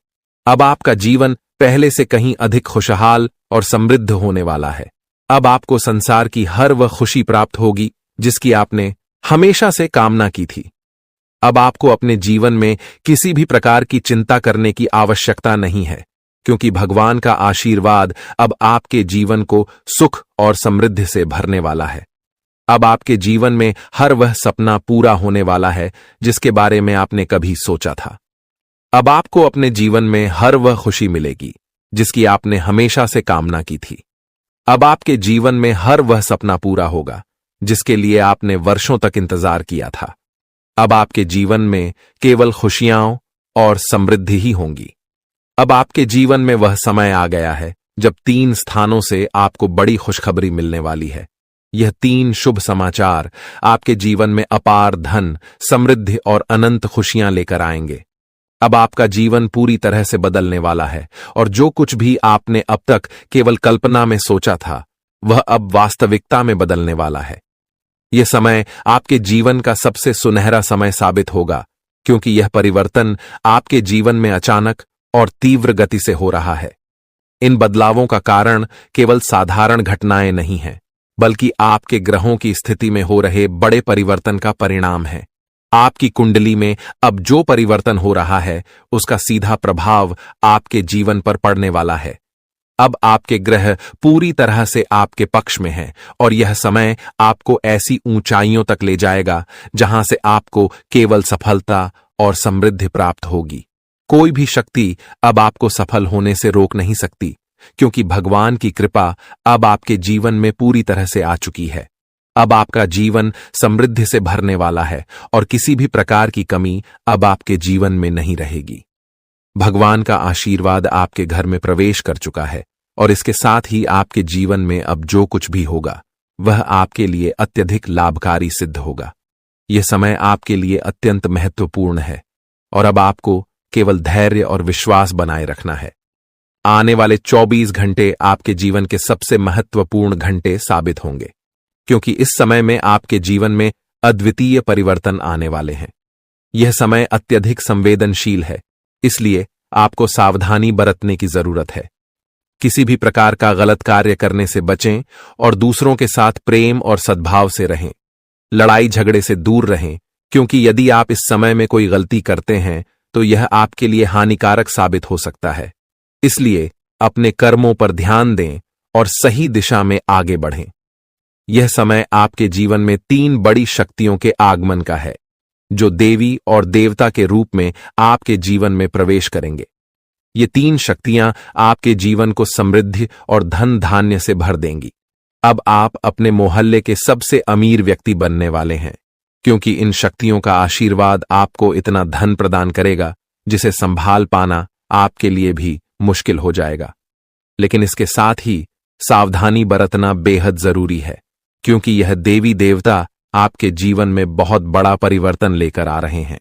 अब आपका जीवन पहले से कहीं अधिक खुशहाल और समृद्ध होने वाला है। अब आपको संसार की हर वह खुशी प्राप्त होगी जिसकी आपने हमेशा से कामना की थी। अब आपको अपने जीवन में किसी भी प्रकार की चिंता करने की आवश्यकता नहीं है, क्योंकि भगवान का आशीर्वाद अब आपके जीवन को सुख और समृद्धि से भरने वाला है। अब आपके जीवन में हर वह सपना पूरा होने वाला है जिसके बारे में आपने कभी सोचा था। अब आपको अपने जीवन में हर वह खुशी मिलेगी जिसकी आपने हमेशा से कामना की थी। अब आपके जीवन में हर वह सपना पूरा होगा जिसके लिए आपने वर्षों तक इंतजार किया था। अब आपके जीवन में केवल खुशियां और समृद्धि ही होंगी। अब आपके जीवन में वह समय आ गया है जब 3 स्थानों से आपको बड़ी खुशखबरी मिलने वाली है। यह 3 शुभ समाचार आपके जीवन में अपार धन, समृद्धि और अनंत खुशियां लेकर आएंगे। अब आपका जीवन पूरी तरह से बदलने वाला है और जो कुछ भी आपने अब तक केवल कल्पना में सोचा था, वह अब वास्तविकता में बदलने वाला है। यह समय आपके जीवन का सबसे सुनहरा समय साबित होगा, क्योंकि यह परिवर्तन आपके जीवन में अचानक और तीव्र गति से हो रहा है। इन बदलावों का कारण केवल साधारण घटनाएं नहीं हैं, बल्कि आपके ग्रहों की स्थिति में हो रहे बड़े परिवर्तन का परिणाम है। आपकी कुंडली में अब जो परिवर्तन हो रहा है, उसका सीधा प्रभाव आपके जीवन पर पड़ने वाला है। अब आपके ग्रह पूरी तरह से आपके पक्ष में हैं और यह समय आपको ऐसी ऊंचाइयों तक ले जाएगा जहां से आपको केवल सफलता और समृद्धि प्राप्त होगी। कोई भी शक्ति अब आपको सफल होने से रोक नहीं सकती, क्योंकि भगवान की कृपा अब आपके जीवन में पूरी तरह से आ चुकी है। अब आपका जीवन समृद्धि से भरने वाला है और किसी भी प्रकार की कमी अब आपके जीवन में नहीं रहेगी। भगवान का आशीर्वाद आपके घर में प्रवेश कर चुका है और इसके साथ ही आपके जीवन में अब जो कुछ भी होगा, वह आपके लिए अत्यधिक लाभकारी सिद्ध होगा। यह समय आपके लिए अत्यंत महत्वपूर्ण है और अब आपको केवल धैर्य और विश्वास बनाए रखना है। आने वाले 24 घंटे आपके जीवन के सबसे महत्वपूर्ण घंटे साबित होंगे, क्योंकि इस समय में आपके जीवन में अद्वितीय परिवर्तन आने वाले हैं। यह समय अत्यधिक संवेदनशील है, इसलिए आपको सावधानी बरतने की जरूरत है। किसी भी प्रकार का गलत कार्य करने से बचें और दूसरों के साथ प्रेम और सद्भाव से रहें। लड़ाई झगड़े से दूर रहें, क्योंकि यदि आप इस समय में कोई गलती करते हैं तो यह आपके लिए हानिकारक साबित हो सकता है। इसलिए अपने कर्मों पर ध्यान दें और सही दिशा में आगे बढ़ें। यह समय आपके जीवन में 3 बड़ी शक्तियों के आगमन का है। जो देवी और देवता के रूप में आपके जीवन में प्रवेश करेंगे। ये 3 शक्तियां आपके जीवन को समृद्धि और धन धान्य से भर देंगी। अब आप अपने मोहल्ले के सबसे अमीर व्यक्ति बनने वाले हैं, क्योंकि इन शक्तियों का आशीर्वाद आपको इतना धन प्रदान करेगा जिसे संभाल पाना आपके लिए भी मुश्किल हो जाएगा। लेकिन इसके साथ ही सावधानी बरतना बेहद जरूरी है, क्योंकि यह देवी देवता आपके जीवन में बहुत बड़ा परिवर्तन लेकर आ रहे हैं।